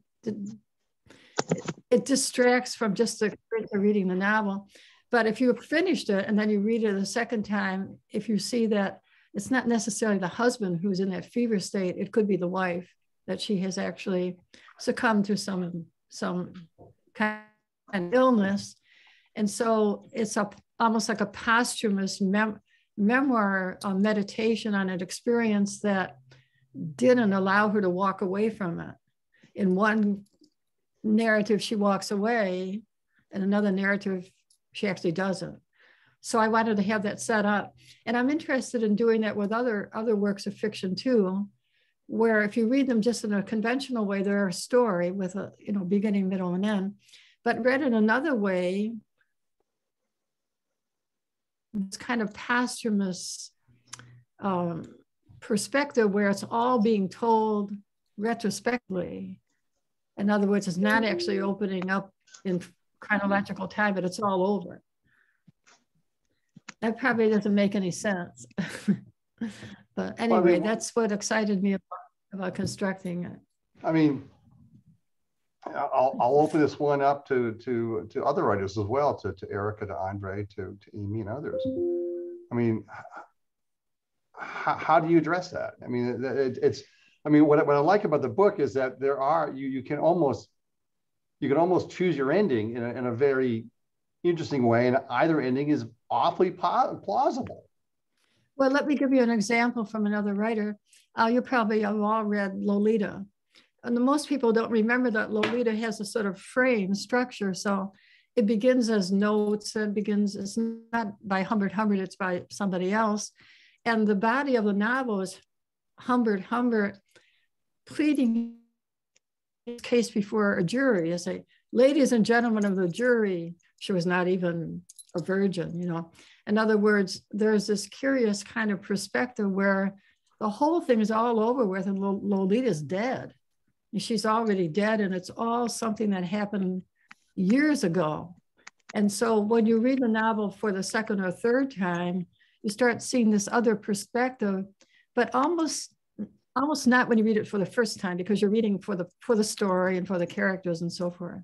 distracts from just the experience of reading the novel. But if you finished it and then you read it a second time, if you see that it's not necessarily the husband who's in that fever state, it could be the wife, that she has actually succumbed to some kind of illness. And so it's almost like a posthumous memoir, meditation on an experience that didn't allow her to walk away from it. In one narrative, she walks away, and another narrative, she actually doesn't. So I wanted to have that set up. And I'm interested in doing that with other works of fiction too, where if you read them just in a conventional way, they're a story with a beginning, middle, and end. But read in another way, it's kind of posthumous perspective where it's all being told retrospectively. In other words, it's not actually opening up in chronological time, but it's all over. That probably doesn't make any sense. But anyway, that's what excited me about constructing it. I mean, I'll open this one up to other writers as well, to Erica, to Andre, to Amy and others. I mean, how do you address that? I mean, what I like about the book is that there are, you can almost choose your ending in a very interesting way, and either ending is awfully plausible. Well, let me give you an example from another writer. You probably have all read Lolita. And most people don't remember that Lolita has a sort of frame structure. So it begins as notes, it's not by Humbert Humbert, it's by somebody else. And the body of the novel is Humbert pleading case before a jury. I say, ladies and gentlemen of the jury, she was not even a virgin, you know. In other words, there's this curious kind of perspective where the whole thing is all over with and Lolita's dead. And she's already dead, and it's all something that happened years ago. And so when you read the novel for the second or third time, you start seeing this other perspective, but almost not when you read it for the first time, because you're reading for the story and for the characters and so forth.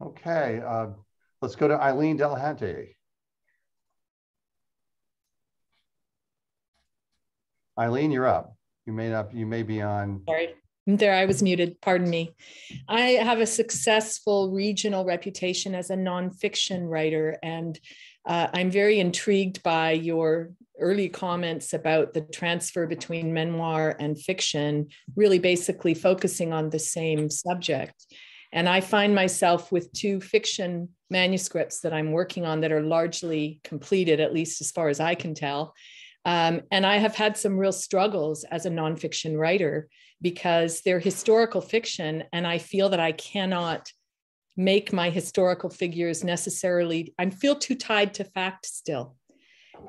Okay, let's go to Eileen Delahunty. Eileen, you're up. You may be on. Sorry, there, I was muted, pardon me. I have a successful regional reputation as a nonfiction writer, and I'm very intrigued by your early comments about the transfer between memoir and fiction, really basically focusing on the same subject. And I find myself with 2 fiction manuscripts that I'm working on that are largely completed, at least as far as I can tell. And I have had some real struggles as a nonfiction writer because they're historical fiction, and I feel that I cannot make my historical figures necessarily, I feel too tied to fact still.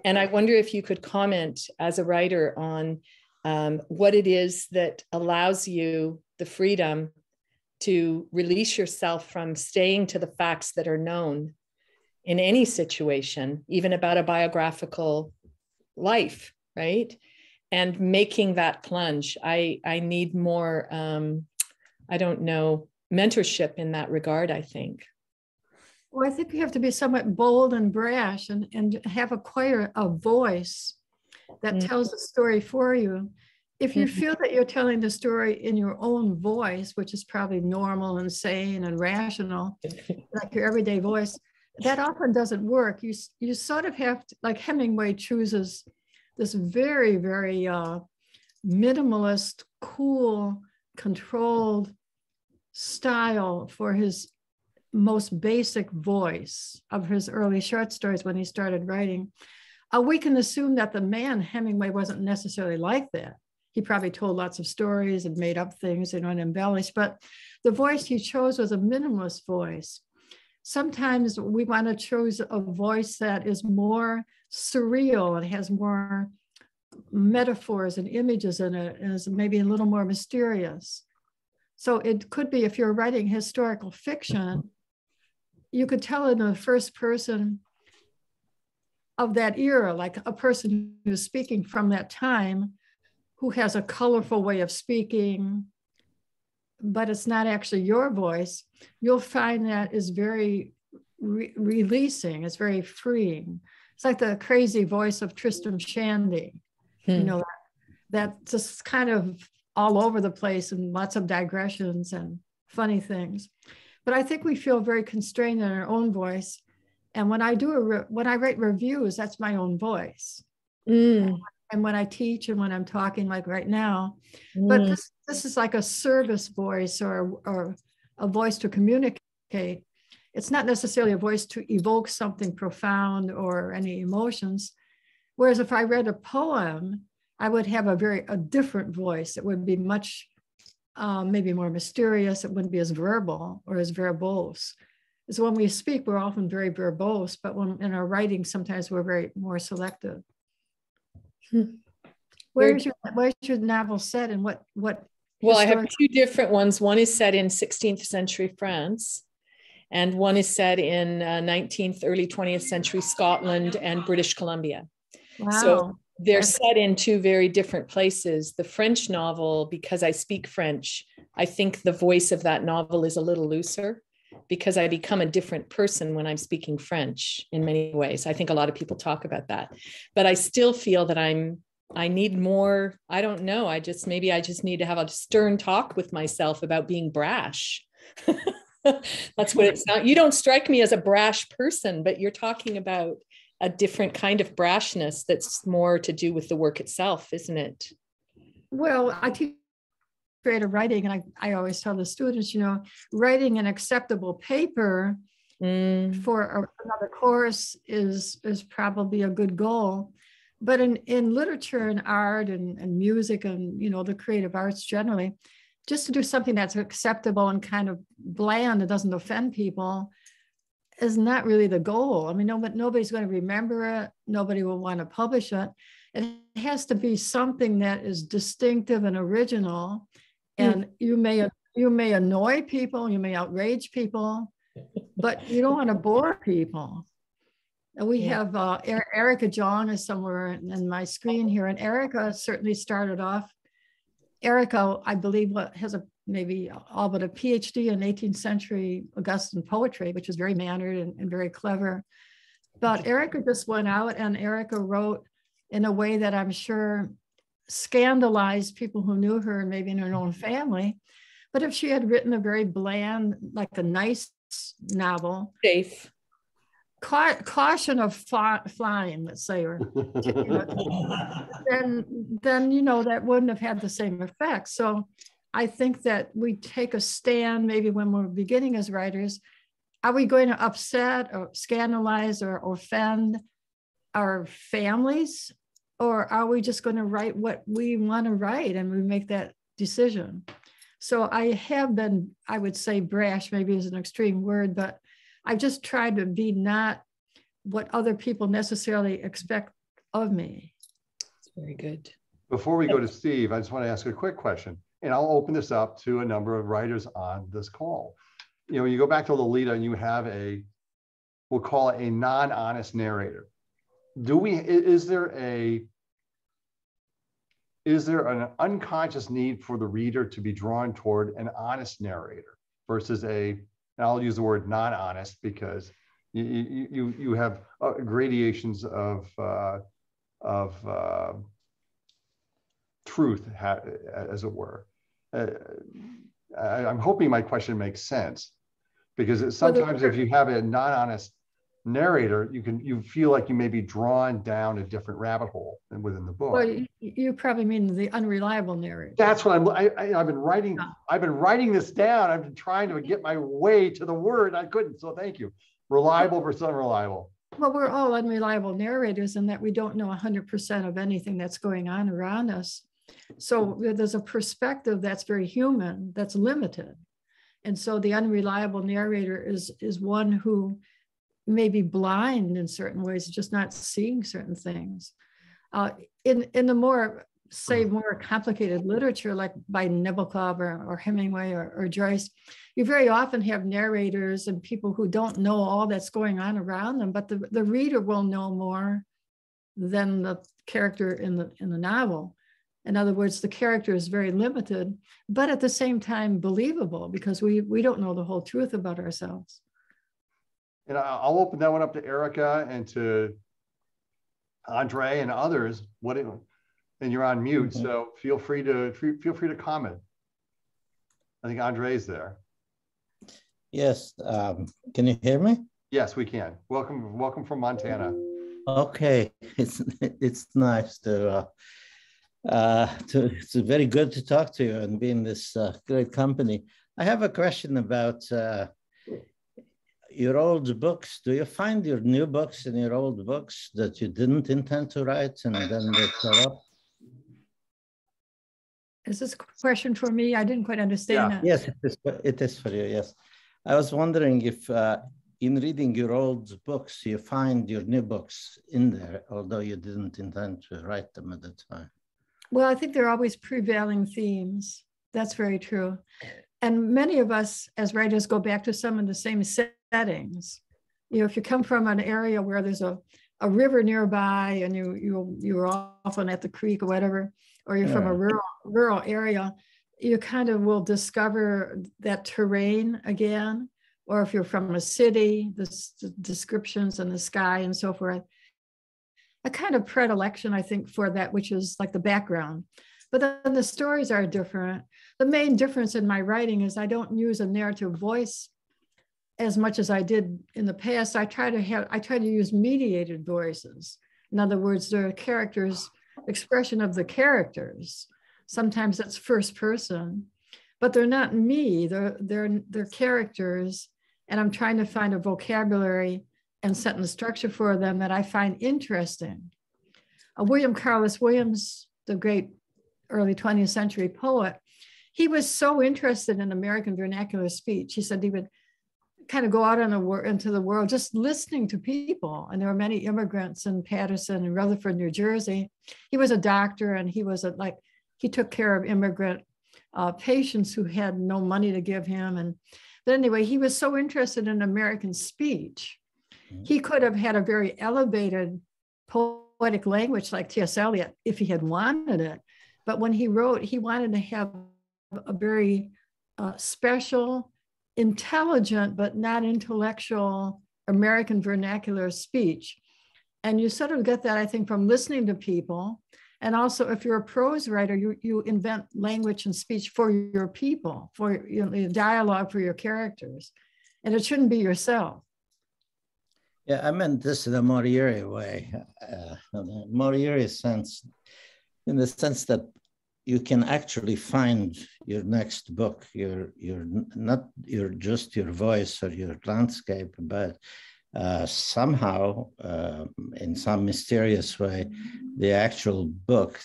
And I wonder if you could comment as a writer on what it is that allows you the freedom to release yourself from staying to the facts that are known in any situation, even about a biographical life, right? And making that plunge. I need more, I don't know, mentorship in that regard, I think. Well, I think you have to be somewhat bold and brash and acquire a voice that tells the story for you. If you feel that you're telling the story in your own voice, which is probably normal and sane and rational, like your everyday voice, that often doesn't work. You sort of have to, like Hemingway chooses this very, very minimalist, cool, controlled style for his most basic voice of his early short stories when he started writing. We can assume that the man Hemingway wasn't necessarily like that. He probably told lots of stories and made up things, and embellished, but the voice he chose was a minimalist voice. Sometimes we want to choose a voice that is more surreal and has more metaphors and images in it, and is maybe a little more mysterious. So it could be, if you're writing historical fiction, you could tell in the first person of that era, like a person who's speaking from that time, who has a colorful way of speaking, but it's not actually your voice. You'll find that is very releasing. It's very freeing. It's like the crazy voice of Tristram Shandy, that just kind of all over the place and lots of digressions and funny things. But I think we feel very constrained in our own voice. And when I write reviews, that's my own voice. And when I teach and when I'm talking like right now, but this is like a service voice or a voice to communicate. It's not necessarily a voice to evoke something profound or any emotions. Whereas if I read a poem, I would have a different voice. It would be much, maybe more mysterious. It wouldn't be as verbal or as verbose. So when we speak, we're often very verbose, but when in our writing, sometimes we're very more selective. Where's your novel set, and what? Well, I have 2 different ones. One is set in 16th century France, and one is set in 19th, early 20th century Scotland and British Columbia. Wow. So they're set in 2 very different places. The French novel, because I speak French, I think the voice of that novel is a little looser, because I become a different person when I'm speaking French in many ways. I think a lot of people talk about that, but I still feel that I need more. I don't know. I just need to have a stern talk with myself about being brash. That's what it's not. You don't strike me as a brash person, but you're talking about a different kind of brashness that's more to do with the work itself, isn't it? Well, I teach creative writing, and I always tell the students, writing an acceptable paper for another course is probably a good goal. But in literature and art and music and, you know, the creative arts generally, just to do something that's acceptable and kind of bland that doesn't offend people is not really the goal. I mean, nobody's going to remember it. Nobody will want to publish it. It has to be something that is distinctive and original. And you may annoy people, you may outrage people, but you don't want to bore people. And we have Erica Jong is somewhere in my screen here. And Erica certainly started off. Erica, I believe, has maybe all but a PhD in 18th century Augustan poetry, which is very mannered and very clever. But Erica just went out and Erica wrote in a way that I'm sure scandalized people who knew her and maybe in her own family. But if she had written a very bland, like a nice novel, safe, caution of flying, let's say, or then you know that wouldn't have had the same effect. So I think that we take a stand maybe when we're beginning as writers. Are we going to upset or scandalize or offend our families, or are we just going to write what we want to write and we make that decision? So I have been, I would say brash maybe is an extreme word, but I've just tried to be not what other people necessarily expect of me. That's very good. Before we go to Steve, I just want to ask a quick question, and I'll open this up to a number of writers on this call. You know, you go back to Lolita and you have we'll call it a non-honest narrator. Is there an unconscious need for the reader to be drawn toward an honest narrator versus and I'll use the word non-honest because you have gradations of truth, as it were. I'm hoping my question makes sense, because sometimes if you have a non-honest narrator, you feel like you may be drawn down a different rabbit hole within the book. Well, you probably mean the unreliable narrator. That's what I've been writing. I've been writing this down. I've been trying to get my way to the word. I couldn't. So thank you. Reliable versus unreliable. Well, we're all unreliable narrators in that we don't know 100% of anything that's going on around us. So there's a perspective that's very human, that's limited. And so the unreliable narrator is one who may be blind in certain ways, just not seeing certain things. In the more complicated literature, like by Nabokov or Hemingway or Joyce, you very often have narrators and people who don't know all that's going on around them, but the reader will know more than the character in the novel. In other words, the character is very limited, but at the same time believable, because we don't know the whole truth about ourselves. And I'll open that one up to Erica and to Andre and others. And you're on mute, so feel free to comment. I think Andre's there. Yes. Can you hear me? Yes, we can. Welcome from Montana. Okay, it's nice it's very good to talk to you and be in this great company. I have a question about your old books. Do you find your new books in your old books that you didn't intend to write and then they show up? Is this a question for me? I didn't quite understand that. Yes, it is for you, yes. I was wondering if in reading your old books, you find your new books in there, although you didn't intend to write them at the time. Well, I think there are always prevailing themes. That's very true. And many of us as writers go back to some of the same settings. You know, if you come from an area where there's a river nearby and you're often at the creek or whatever, or you're from a rural area, you kind of will discover that terrain again. Or if you're from a city, the descriptions and the sky and so forth. A kind of predilection, I think, for that which is like the background. But then the stories are different. The main difference in my writing is I don't use a narrative voice as much as I did in the past. I try to use mediated voices. In other words, there are characters, expression of the characters. Sometimes it's first person, but they're not me. They're characters, and I'm trying to find a vocabulary and sentence structure for them that I find interesting. William Carlos Williams, the great early 20th century poet, he was so interested in American vernacular speech. He said he would kind of go out into the world just listening to people. And there were many immigrants in Paterson and Rutherford, New Jersey. He was a doctor, and he took care of immigrant patients who had no money to give him. But anyway, he was so interested in American speech. He could have had a very elevated poetic language like T.S. Eliot if he had wanted it. But when he wrote, he wanted to have a very special, intelligent, but not intellectual American vernacular speech. And you sort of get that, I think, from listening to people. And also, if you're a prose writer, you invent language and speech for your people, for dialogue for your characters. And it shouldn't be yourself. Yeah, I meant this in a Morieri way. Morieri sense, in the sense that you can actually find your next book. You're not just your voice or your landscape, but somehow, in some mysterious way, the actual book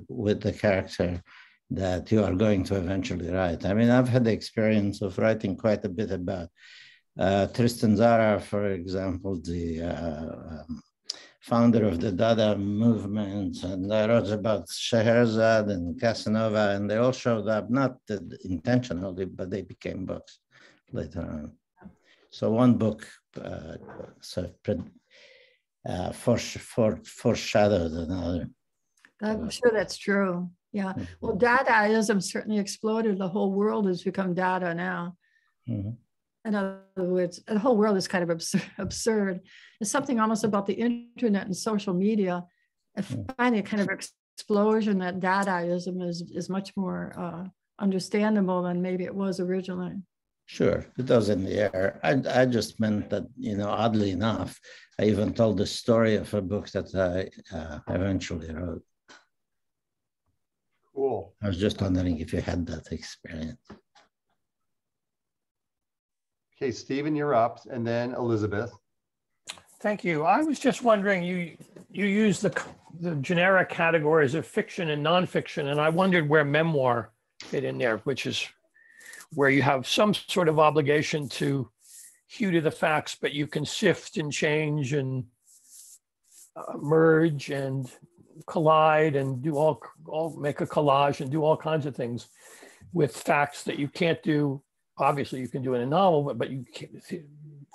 with the character that you are going to eventually write. I mean, I've had the experience of writing quite a bit about Tristan Tzara, for example, the founder of the Dada movement, and I wrote about Scheherazade and Casanova, and they all showed up, not intentionally, but they became books later on. So one book foreshadowed another. I'm sure that's true. Yeah. Well, Dadaism certainly exploded. The whole world has become Dada now. Mm-hmm. In other words, the whole world is kind of absurd. There's something almost about the internet and social media. I find a kind of explosion that Dadaism is much more understandable than maybe it was originally. Sure, it was in the air. I just meant that, oddly enough, I even told the story of a book that I eventually wrote. Cool. I was just wondering if you had that experience. Okay, Stephen, you're up, and then Elizabeth. Thank you. I was just wondering, you use the generic categories of fiction and nonfiction, and I wondered where memoir fit in there, which is where you have some sort of obligation to hew to the facts, but you can sift and change and merge and collide and do all make a collage and do all kinds of things with facts that you can't do. Obviously, you can do in a novel, but you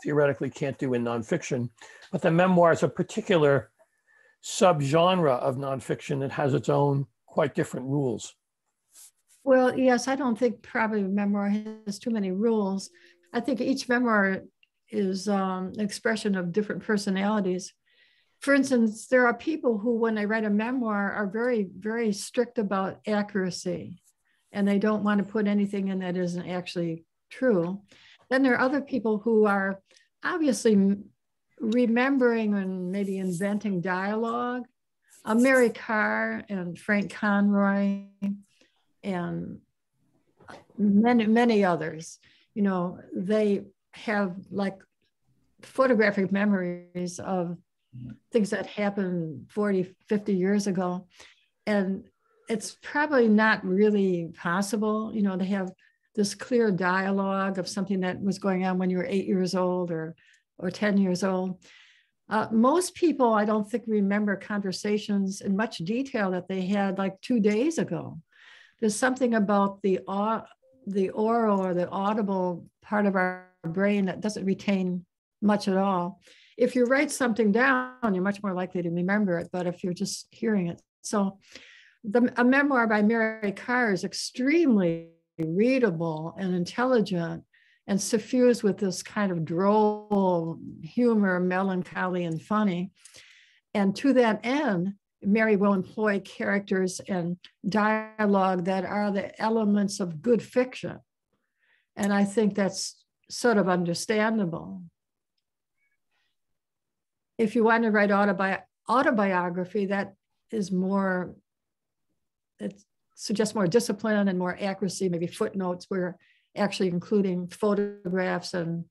theoretically can't do in nonfiction. But the memoir is a particular subgenre of nonfiction that has its own quite different rules. Well, yes, I don't think probably memoir has too many rules. I think each memoir is an expression of different personalities. For instance, there are people who, when they write a memoir, are very, very strict about accuracy, and they don't want to put anything in that isn't actually true. Then there are other people who are obviously remembering and maybe inventing dialogue. Mary Carr and Frank Conroy and many others, they have like photographic memories of things that happened 40, 50 years ago. And it's probably not really possible, to have this clear dialogue of something that was going on when you were 8 years old or 10 years old. Most people, I don't think, remember conversations in much detail that they had like 2 days ago. There's something about the oral or the audible part of our brain that doesn't retain much at all. If you write something down, you're much more likely to remember it, but if you're just hearing it. So a memoir by Mary Carr is extremely readable and intelligent and suffused with this kind of droll humor, melancholy, and funny. And to that end, Mary will employ characters and dialogue that are the elements of good fiction. And I think that's sort of understandable. If you want to write autobiography, that is more, it suggests more discipline and more accuracy, maybe footnotes where actually including photographs and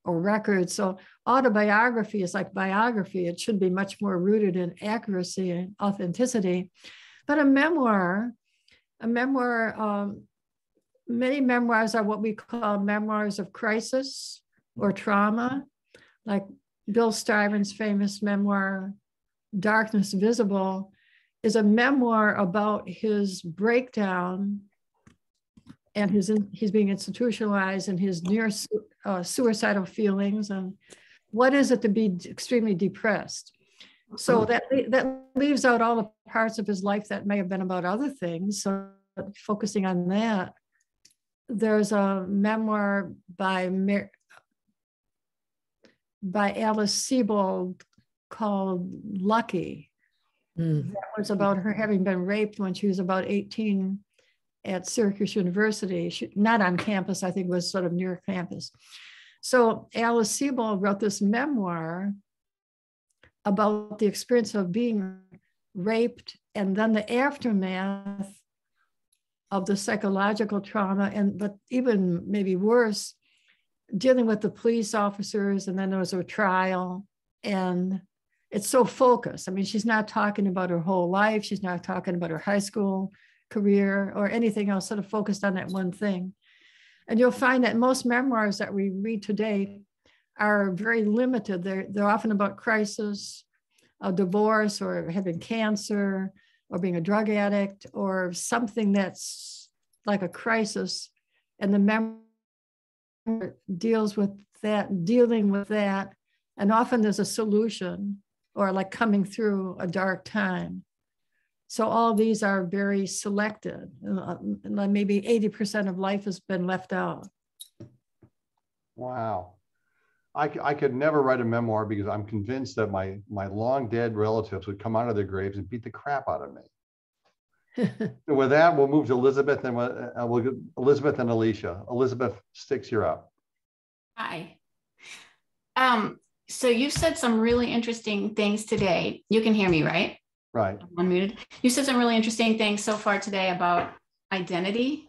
or records. So autobiography is like biography. It should be much more rooted in accuracy and authenticity. But a memoir, many memoirs are what we call memoirs of crisis or trauma, like Bill Stiven's famous memoir, Darkness Visible, is a memoir about his breakdown and he's being institutionalized and his near suicidal feelings and what is it to be extremely depressed. So that leaves out all the parts of his life that may have been about other things. So focusing on that, there's a memoir by Alice Sebold called Lucky. That was about her having been raped when she was about 18 at Syracuse University, not on campus, I think it was sort of near campus. So Alice Sebold wrote this memoir about the experience of being raped and then the aftermath of the psychological trauma, but even maybe worse, dealing with the police officers, and then there was a trial, and it's so focused. I mean, she's not talking about her whole life. She's not talking about her high school career or anything else, sort of focused on that one thing. And you'll find that most memoirs that we read today are very limited. They're often about crisis, a divorce, or having cancer, or being a drug addict, or something that's like a crisis. And the memoir deals with that, dealing with that. And often there's a solution, or like coming through a dark time. So all these are very selected. Maybe 80% of life has been left out. Wow. I could never write a memoir because I'm convinced that my long dead relatives would come out of their graves and beat the crap out of me. With that, we'll move to Elizabeth, and we'll get Elizabeth and Alicia. Elizabeth, Sticks, you're up. Hi. So you said some really interesting things today. You can hear me, right? Right. I'm unmuted. You said some really interesting things so far today about identity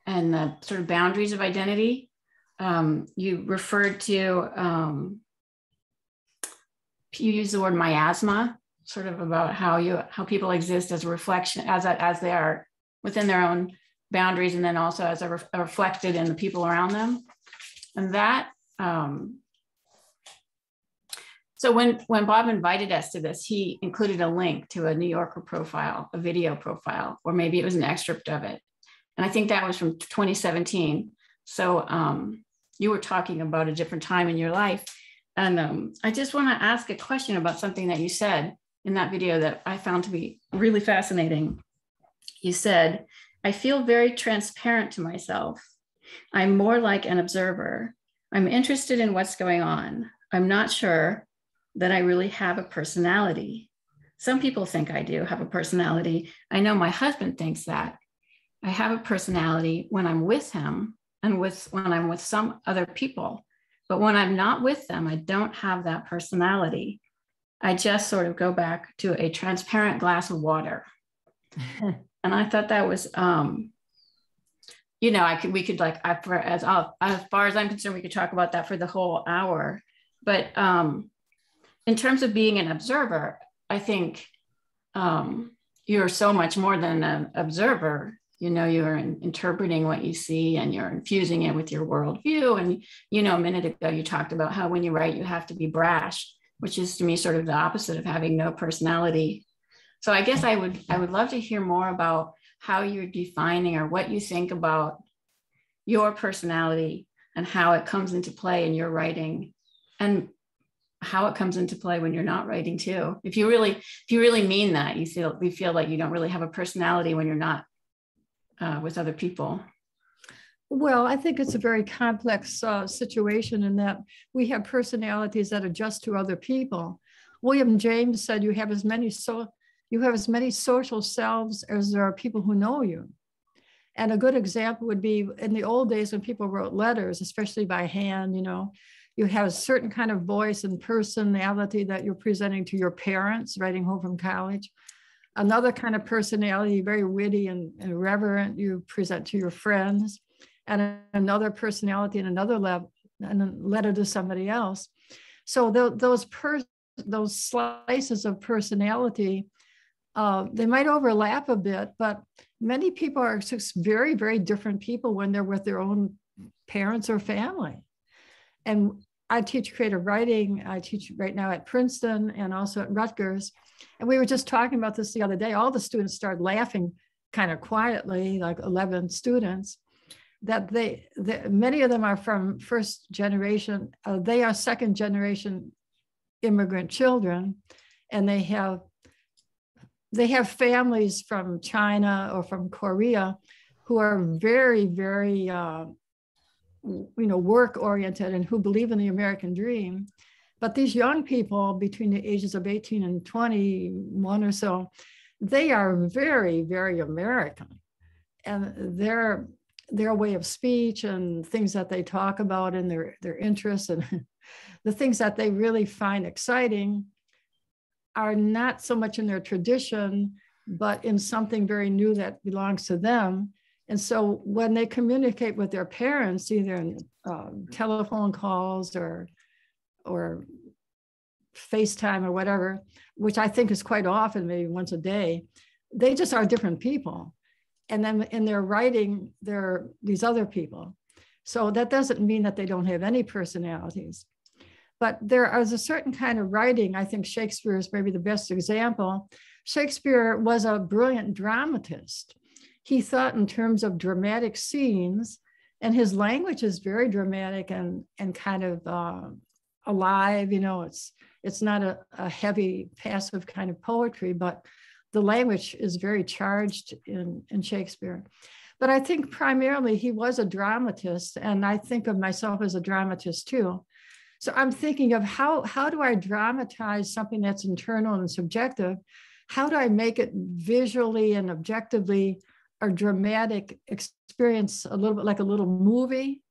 and the sort of boundaries of identity. You referred to, you used the word miasma, sort of about how people exist as a reflection, as they are within their own boundaries, and then also as are reflected in the people around them. And that, so when Bob invited us to this, he included a link to a New Yorker profile, a video profile, or maybe it was an excerpt of it. And I think that was from 2017. So you were talking about a different time in your life. And I just want to ask a question about something that you said in that video that I found to be really fascinating. You said, I feel very transparent to myself. I'm more like an observer. I'm interested in what's going on. I'm not sure that I really have a personality. Some people think I do have a personality. I know my husband thinks that. I have a personality when I'm with him and when I'm with some other people. But when I'm not with them, I don't have that personality. I just sort of go back to a transparent glass of water. And I thought that was, you know, we could like, as far as I'm concerned, we could talk about that for the whole hour. But in terms of being an observer, I think you're so much more than an observer. You know, you're interpreting what you see and you're infusing it with your worldview. And, you know, a minute ago, you talked about how when you write, you have to be brash, which is to me sort of the opposite of having no personality. So I guess I would love to hear more about how you're defining or what you think about your personality and how it comes into play in your writing, and how it comes into play when you're not writing too. If you really mean that, you feel like you don't really have a personality when you're not with other people. Well, I think it's a very complex situation in that we have personalities that adjust to other people. William James said you have as many social selves as there are people who know you. And a good example would be in the old days when people wrote letters, especially by hand, you know, you have a certain kind of voice and personality that you're presenting to your parents writing home from college. Another kind of personality, very witty and irreverent, you present to your friends. And another personality and another and a letter to somebody else. So those slices of personality, they might overlap a bit, but many people are just very, very different people when they're with their own parents or family. And I teach creative writing. I teach right now at Princeton and also at Rutgers. And we were just talking about this the other day. All the students started laughing kind of quietly, like 11 students, that many of them are from first generation. They are second generation immigrant children, and they have families from China or from Korea who are very, very work oriented and who believe in the American dream. But these young people between the ages of 18 and 21 or so, they are very, very American. And their way of speech and things that they talk about and their interests and the things that they really find exciting are not so much in their tradition, but in something very new that belongs to them. And so when they communicate with their parents, either in telephone calls or FaceTime or whatever, which I think is quite often, maybe once a day, they just are different people. And then in their writing, they're these other people. So that doesn't mean that they don't have any personalities. But there is a certain kind of writing. I think Shakespeare is maybe the best example. Shakespeare was a brilliant dramatist. He thought in terms of dramatic scenes, and his language is very dramatic and kind of alive. It's not a heavy, passive kind of poetry, but the language is very charged in Shakespeare. But I think primarily he was a dramatist, and I think of myself as a dramatist too. So I'm thinking of how do I dramatize something that's internal and subjective? How do I make it visually and objectively a dramatic experience, a little bit like a little movie,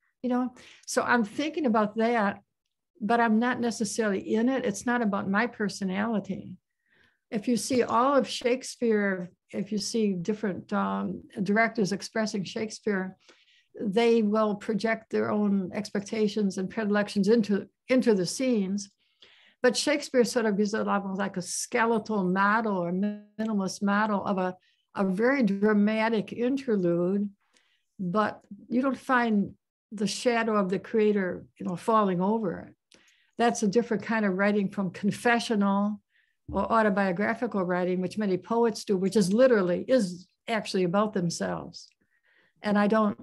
So I'm thinking about that, but I'm not necessarily in it. It's not about my personality. If you see all of Shakespeare, if you see different directors expressing Shakespeare, they will project their own expectations and predilections into the scenes. But Shakespeare sort of is almost like a skeletal model or minimalist model of a very dramatic interlude, but you don't find the shadow of the creator, falling over it. That's a different kind of writing from confessional or autobiographical writing, which many poets do, which is actually about themselves. And I don't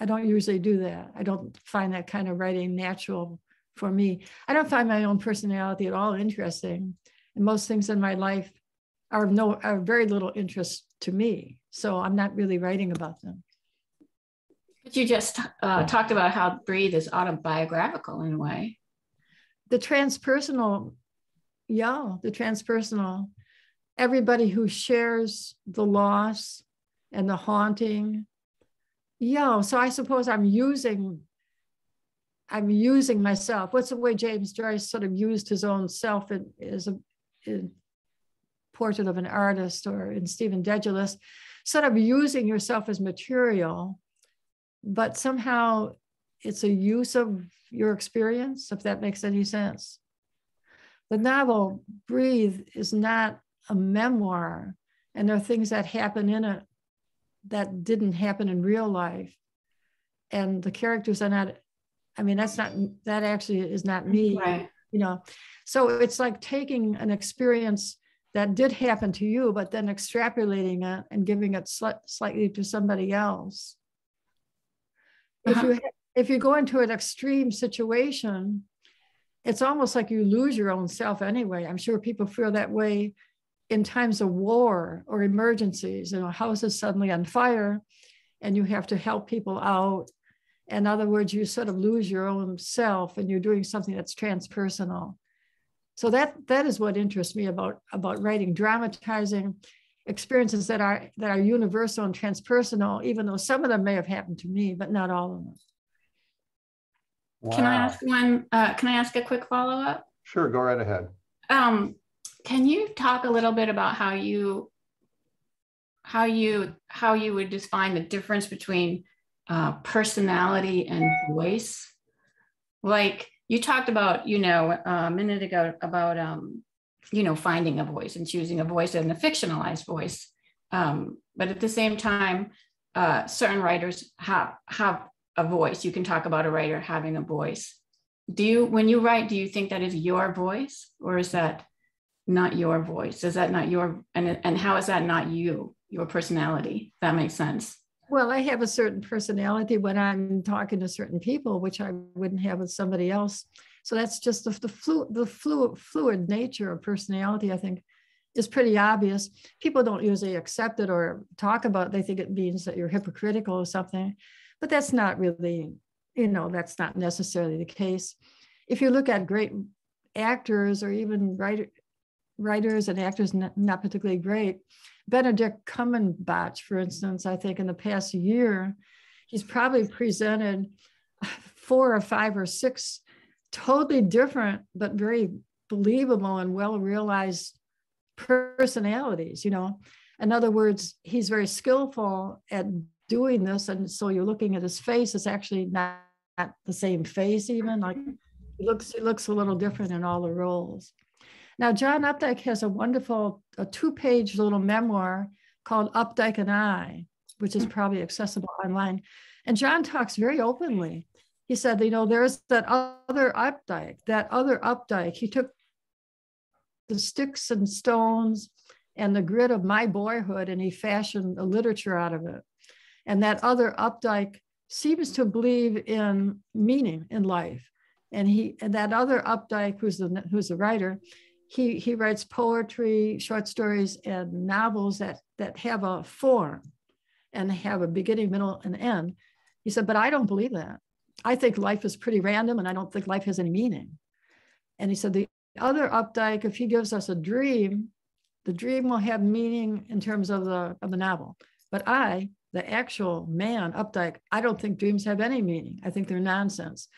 usually do that. I don't find that kind of writing natural for me. I don't find my own personality at all interesting. And most things in my life are very little interest to me. So I'm not really writing about them. But you just talked about how Breathe is autobiographical in a way. The transpersonal, everybody who shares the loss and the haunting. So I suppose I'm using myself. What's the way James Joyce sort of used his own self in Portrait of an Artist or in Stephen Dedulus, sort of using yourself as material, but somehow it's a use of your experience, if that makes any sense. The novel Breathe is not a memoir, and there are things that happen in it that didn't happen in real life. And the characters are not, that actually is not me, right. So it's like taking an experience that did happen to you, but then extrapolating it and giving it slightly to somebody else. If you go into an extreme situation, it's almost like you lose your own self anyway. I'm sure people feel that way in times of war or emergencies. A house is suddenly on fire and you have to help people out. In other words, you sort of lose your own self and you're doing something that's transpersonal. So that is what interests me about writing, dramatizing experiences that are universal and transpersonal, even though some of them may have happened to me, but not all of them. Wow. Can I ask a quick follow-up? Sure, go right ahead. Can you talk a little bit about how you would define the difference between personality and voice? Like you talked about, a minute ago about, finding a voice and choosing a voice and a fictionalized voice. But at the same time, certain writers have a voice. You can talk about a writer having a voice. When you write, do you think that is your voice, or is that not your voice? Is that not your, and how is that not you, your personality? If that makes sense. Well, I have a certain personality when I'm talking to certain people, which I wouldn't have with somebody else. So that's just the fluid nature of personality, I think, is pretty obvious. People don't usually accept it or talk about it. They think it means that you're hypocritical or something, but that's not really, that's not necessarily the case. If you look at great actors or even writers and actors not particularly great, Benedict Cumberbatch, for instance, I think in the past year, he's probably presented 4 or 5 or 6 totally different, but very believable and well-realized personalities, In other words, he's very skillful at doing this. And so you're looking at his face, it's actually not the same face even, like he looks a little different in all the roles. Now, John Updike has a wonderful 2-page little memoir called Updike and I, which is probably accessible online. And John talks very openly. He said, there's that other Updike. He took the sticks and stones and the grit of my boyhood and he fashioned a literature out of it. And that other Updike seems to believe in meaning in life. And that other Updike, who's the writer, he writes poetry, short stories, and novels that have a form and have a beginning, middle, and end. He said, but I don't believe that. I think life is pretty random and I don't think life has any meaning. And he said, the other Updike, if he gives us a dream, the dream will have meaning in terms of the novel. But I, the actual man, Updike, I don't think dreams have any meaning. I think they're nonsense.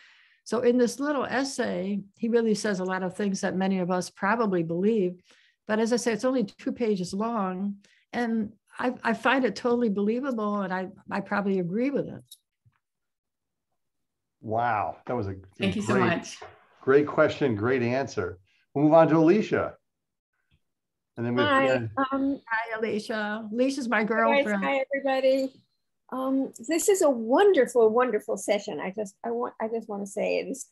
So in this little essay, he really says a lot of things that many of us probably believe. But as I say, it's only 2 pages long. And I find it totally believable. And I probably agree with it. Wow. That was Thank you so much. Great question. Great answer. We'll move on to Alicia. And then hi, Alicia. Alicia's my girlfriend. Hi, everybody. This is a wonderful, wonderful session. I just want to say it is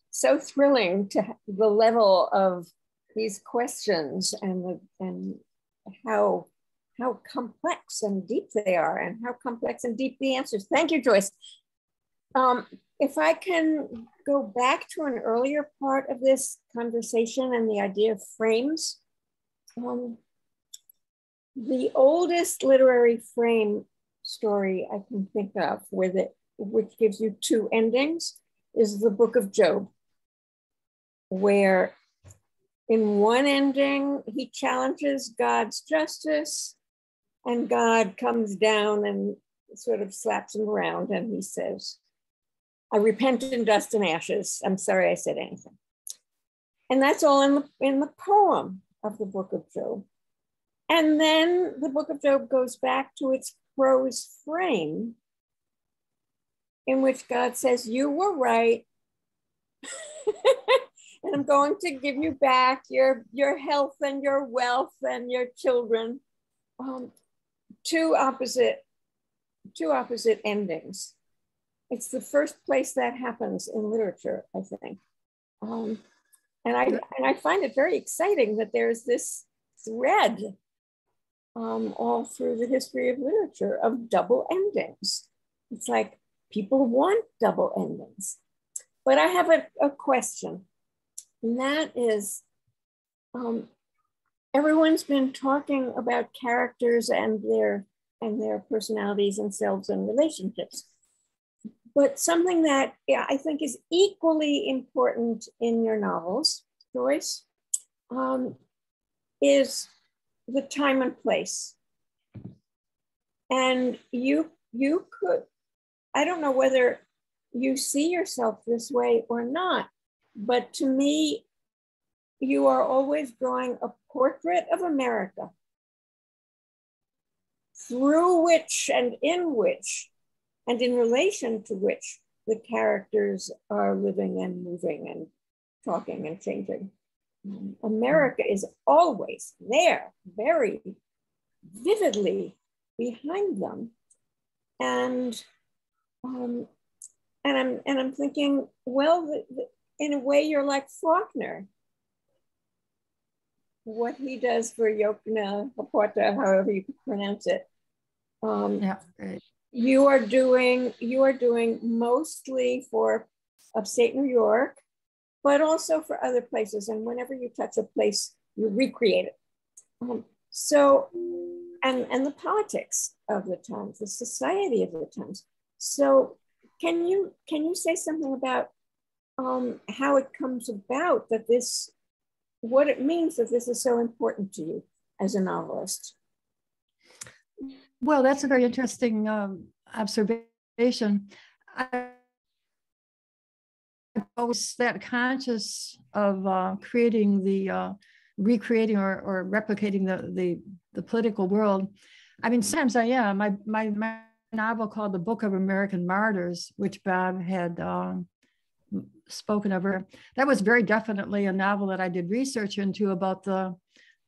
so thrilling to the level of these questions and how complex and deep they are, and how complex and deep the answers. Thank you, Joyce. If I can go back to an earlier part of this conversation and the idea of frames. The oldest literary frame story I can think of which gives you 2 endings is the Book of Job, where in one ending, he challenges God's justice and God comes down and sort of slaps him around and he says, I repent in dust and ashes. I'm sorry I said anything. And that's all in the poem of the Book of Job. And then the Book of Job goes back to its prose frame in which God says, you were right. And I'm going to give you back your health and your wealth and your children. 2 opposite endings. It's the first place that happens in literature, I think. And I find it very exciting that there's this thread all through the history of literature of double endings. It's like people want double endings. But I have a question, and that is, everyone's been talking about characters and their personalities and selves and relationships. But something that I think is equally important in your novels, Joyce, is the time and place. And you could, I don't know whether you see yourself this way or not, but to me, you are always drawing a portrait of America, through which and in which, and in relation to which, the characters are living and moving and talking and changing. America is always there, very vividly behind them. And I'm thinking, well, in a way, you're like Faulkner. What he does for Yokna Hapota, however you pronounce it. Yeah, right. You are doing mostly for upstate New York, but also for other places. And whenever you touch a place, you recreate it. So, and the politics of the times, the society of the times. So, can you say something about how it comes about that this, what it means that this is so important to you as a novelist? Well, that's a very interesting observation. I'm always that conscious of creating the, recreating or replicating the political world. I mean, sometimes I am. My novel called The Book of American Martyrs, which Bob had spoken of, that was very definitely a novel that I did research into about the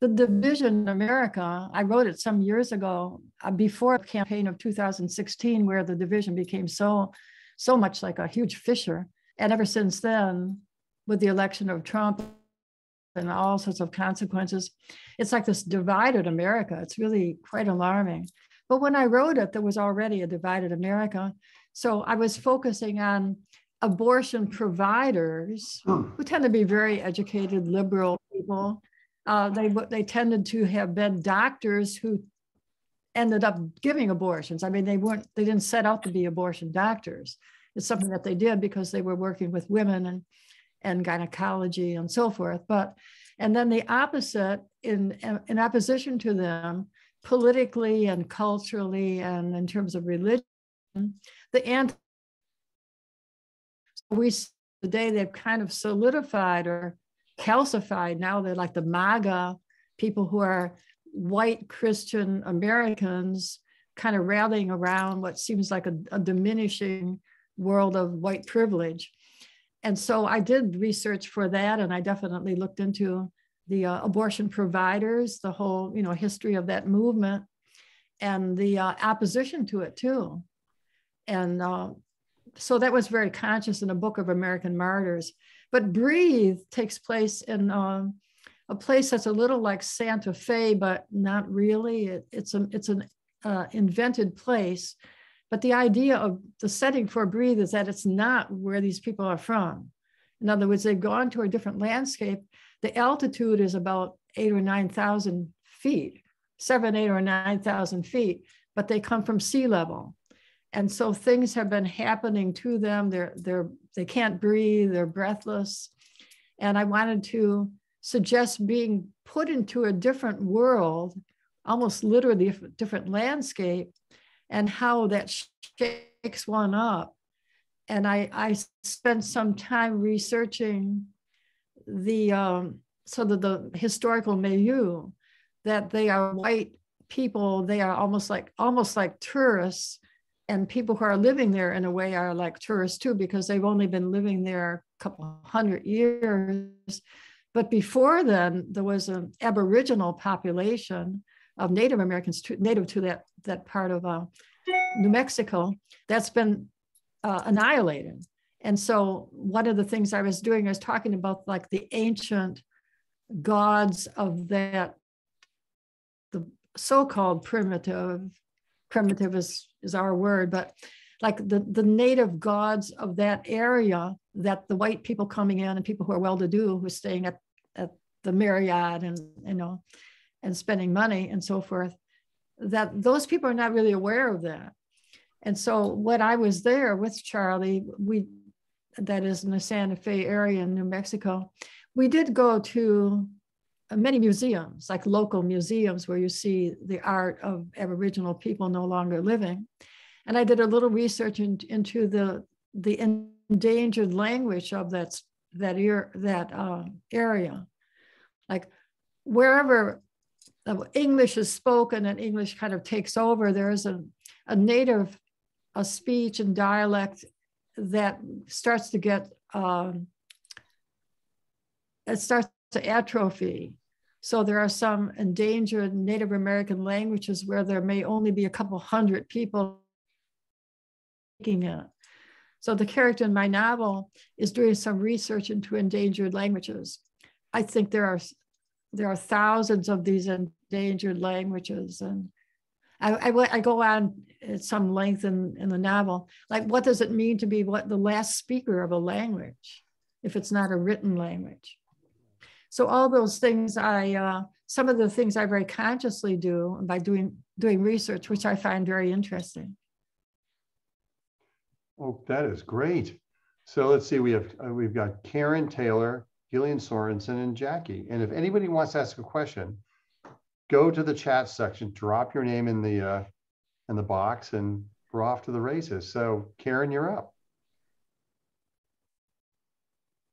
division in America. I wrote it some years ago, before the campaign of 2016, where the division became so much like a huge fissure. And ever since then, with the election of Trump and all sorts of consequences, it's like this divided America. It's really quite alarming. But when I wrote it, there was already a divided America. So I was focusing on abortion providers who tend to be very educated, liberal people. They tended to have been doctors who ended up giving abortions. I mean, they didn't set out to be abortion doctors. It's something that they did because they were working with women and gynecology and so forth. And then the opposite, in opposition to them, politically and culturally and in terms of religion, today they've kind of solidified or calcified. Now they're like the MAGA people who are white Christian Americans kind of rallying around what seems like a diminishing world of white privilege. And so I did research for that, and I definitely looked into the abortion providers, the whole history of that movement, and the opposition to it too. And so that was very conscious in a Book of American Martyrs. But Breathe takes place in a place that's a little like Santa Fe, but not really. It's an invented place. But the idea of the setting for Breathe is that it's not where these people are from. In other words, they've gone to a different landscape. The altitude is about 8,000 or 9,000 feet, 7,000, 8,000 or 9,000 feet, but they come from sea level. And so things have been happening to them. They can't breathe, they're breathless. And I wanted to suggest being put into a different world, almost literally a different landscape, and how that shakes one up. And I spent some time researching the historical milieu, that they are white people. They are almost like tourists, and people who are living there in a way are like tourists too, because they've only been living there a couple hundred years. But before then, there was an Aboriginal population of Native Americans, native to that part of New Mexico, that's been annihilated. And so one of the things I was doing, I was talking about like the ancient gods of that, the so-called primitive is our word, but like the native gods of that area, that the white people coming in and people who are well-to-do, who are staying at the Marriott and and spending money and so forth, that those people are not really aware of that. And so when I was there with Charlie, that is in the Santa Fe area in New Mexico, we did go to many museums, like local museums where you see the art of Aboriginal people no longer living. And I did a little research into the endangered language of that area. Like wherever English is spoken and English kind of takes over, there is a native speech and dialect that starts to get, it starts to atrophy. So there are some endangered Native American languages where there may only be a couple hundred people speaking it. So the character in my novel is doing some research into endangered languages. I think there are thousands of these endangered languages, and I go on at some length in the novel. Like, what does it mean to be the last speaker of a language if it's not a written language? So all those things, some of the things I very consciously do by doing research, which I find very interesting. Oh, that is great. So let's see, we've got Karen Taylor, Gillian Sorensen, and Jackie. And if anybody wants to ask a question, go to the chat section, drop your name in the box, and we're off to the races. So Karen, you're up.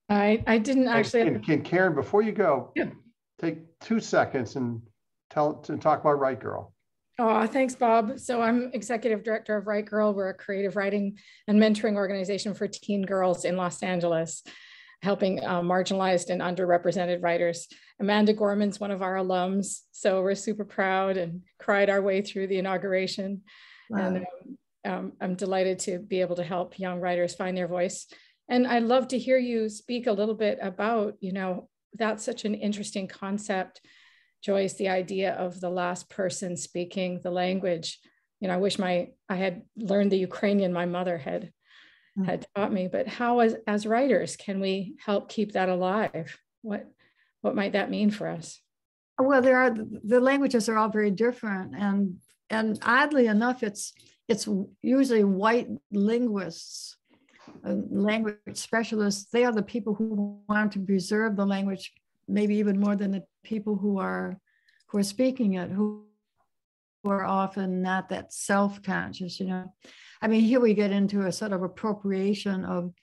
I didn't actually. Can Karen, before you go, take 2 seconds and talk about Right Girl. Oh, thanks, Bob. So I'm executive director of Right Girl. We're a creative writing and mentoring organization for teen girls in Los Angeles, helping marginalized and underrepresented writers. Amanda Gorman's one of our alums, so we're super proud and cried our way through the inauguration. Wow. And I'm delighted to be able to help young writers find their voice. And I'd love to hear you speak a little bit about, that's such an interesting concept, Joyce, the idea of the last person speaking the language. I wish I had learned the Ukrainian my mother had taught me, but how as writers can we help keep that alive? What might that mean for us? Well, the languages are all very different, and oddly enough, it's usually white linguists, language specialists. They are the people who want to preserve the language, maybe even more than the people who are speaking it, who are often not that self-conscious. I mean, here we get into a sort of appropriation of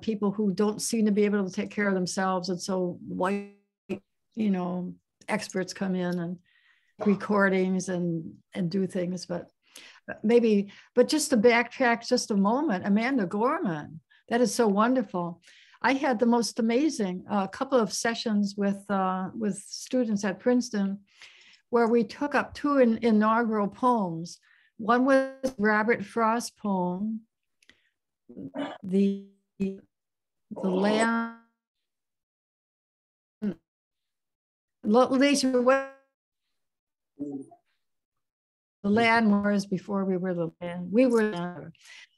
people who don't seem to be able to take care of themselves, and so white, experts come in and recordings and do things, but just to backtrack just a moment, Amanda Gorman, that is so wonderful. I had the most amazing couple of sessions with students at Princeton where we took up 2 inaugural poems. One was Robert Frost's poem, the land. The land was before we were the land. We were the.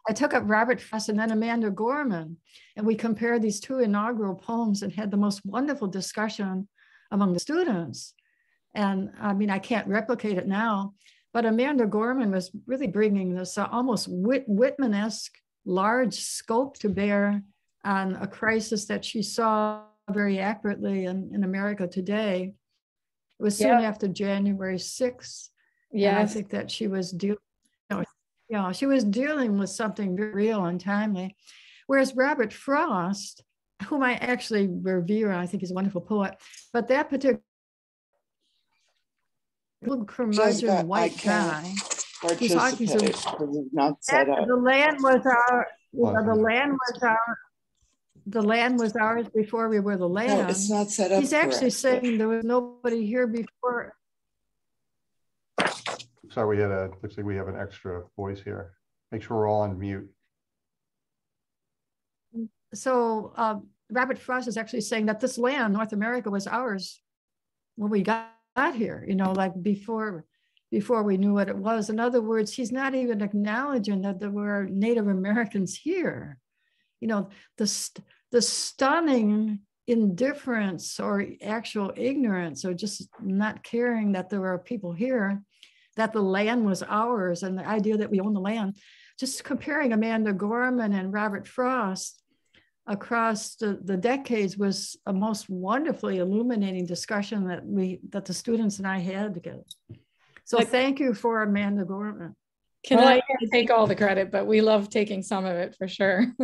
I took up Robert Frost and then Amanda Gorman, and we compared these 2 inaugural poems and had the most wonderful discussion among the students. And I mean, I can't replicate it now, but Amanda Gorman was really bringing this almost Whitman-esque large scope to bear on a crisis that she saw very accurately in America today. It was soon after January 6th. Yeah, I think that she was she was dealing with something very real and timely. Whereas Robert Frost, whom I actually revere, I think he's a wonderful poet, but that particular little curmudgeon white guy who's talking to the land was our, the land was ours before we were the land. No, it's not set up. He's actually saying there was nobody here before. Sorry, looks like we have an extra voice here. Make sure we're all on mute. So Robert Frost is actually saying that this land, North America, was ours when we got here, like before we knew what it was. In other words, he's not even acknowledging that there were Native Americans here. The stunning indifference or actual ignorance or just not caring that there were people here, that the land was ours, and the idea that we own the land. Just comparing Amanda Gorman and Robert Frost across the decades was a most wonderfully illuminating discussion that the students and I had together. So thank you for Amanda Gorman. Can well, I can't take all the credit, but we love taking some of it for sure.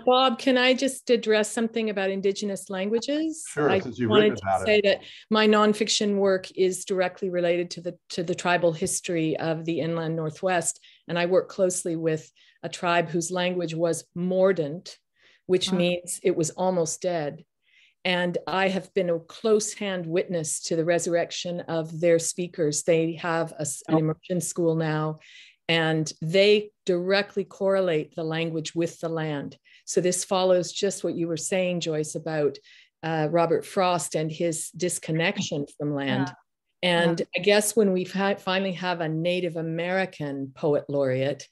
Bob, can I just address something about Indigenous languages? Sure, I since you've wanted written to about say it. that my nonfiction work is directly related to the tribal history of the inland Northwest, and I work closely with a tribe whose language was mordant, which means it was almost dead. And I have been a close hand witness to the resurrection of their speakers. They have an immersion school now, and they directly correlate the language with the land. So this follows just what you were saying, Joyce, about Robert Frost and his disconnection from land. And I guess when we finally have a Native American poet laureate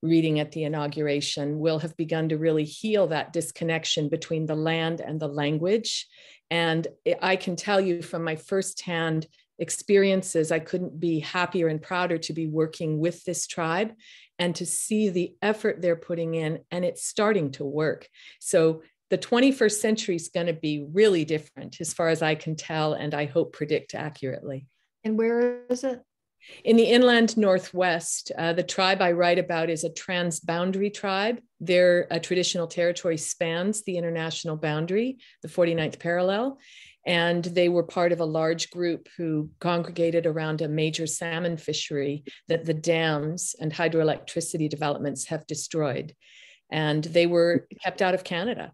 reading at the inauguration, we'll have begun to really heal that disconnection between the land and the language. And I can tell you from my firsthand experiences, I couldn't be happier and prouder to be working with this tribe and to see the effort they're putting in, and it's starting to work. So the 21st century is going to be really different as far as I can tell, and I hope predict accurately. And where is it? In the inland Northwest. The tribe I write about is a transboundary tribe. Their traditional territory spans the international boundary, the 49th parallel, and they were part of a large group who congregated around a major salmon fishery that the dams and hydroelectricity developments have destroyed. And they were kept out of Canada.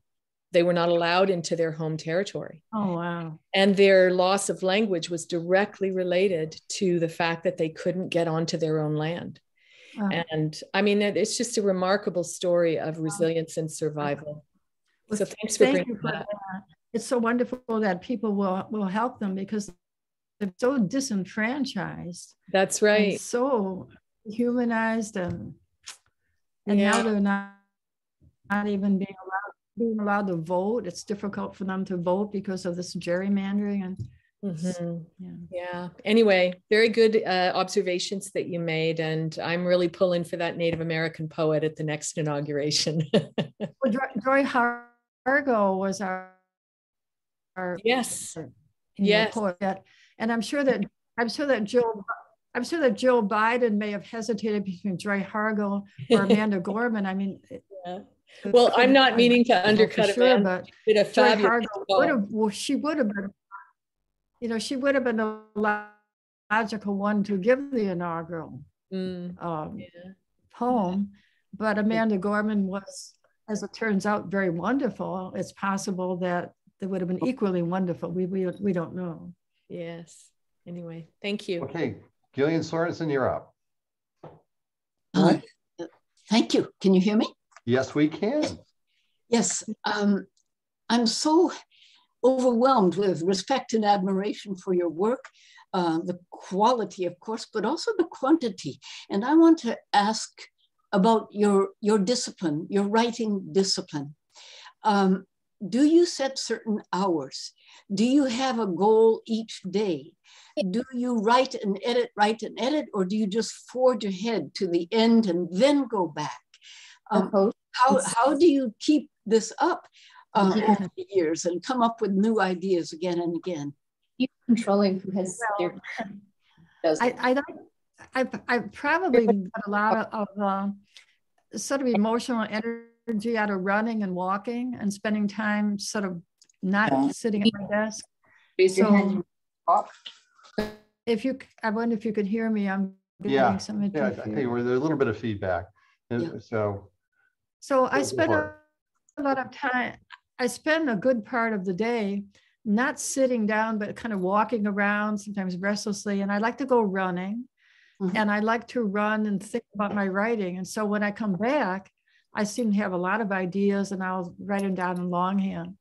They were not allowed into their home territory. Oh, wow. And their loss of language was directly related to the fact that they couldn't get onto their own land. And I mean, it's just a remarkable story of resilience and survival. Well, so thanks for thank bringing you for that. It's so wonderful that people will help them because they're so disenfranchised. That's right. And so humanized and now they're not even being allowed to vote. It's difficult for them to vote because of this gerrymandering and Anyway, very good observations that you made, and I'm really pulling for that Native American poet at the next inauguration. Well, Joy Hargo was our poet, and I'm sure that Joe Biden may have hesitated between Joy Hargo or Amanda Gorman. I mean. Well, I'm not meaning to undercut Amanda. But did a Joy fabulous Hargo she would have been, she would have been the logical one to give the inaugural poem. But Amanda Gorman was, as it turns out, very wonderful. It's possible that they would have been equally wonderful. We don't know. Yes. Anyway, thank you. Okay, Gillian Sorensen, you're up. Thank you. Can you hear me? Yes, we can. Yes. I'm so overwhelmed with respect and admiration for your work, the quality, of course, but also the quantity. And I want to ask about your discipline, your writing discipline. Do you set certain hours? Do you have a goal each day? Do you write and edit, or do you just forge ahead to the end and then go back? How do you keep this up over the years and come up with new ideas again and again? Keep controlling who has I've probably got a lot of sort of emotional energy out of running and walking and spending time sort of not sitting at my desk. I wonder if you could hear me. I'm getting some interference. Okay, there's a little bit of feedback. So I spend a lot of time, I spend a good part of the day not sitting down, but kind of walking around, sometimes restlessly. And I like to go running and I like to run and think about my writing. And so when I come back, I seem to have a lot of ideas and I'll write them down in longhand.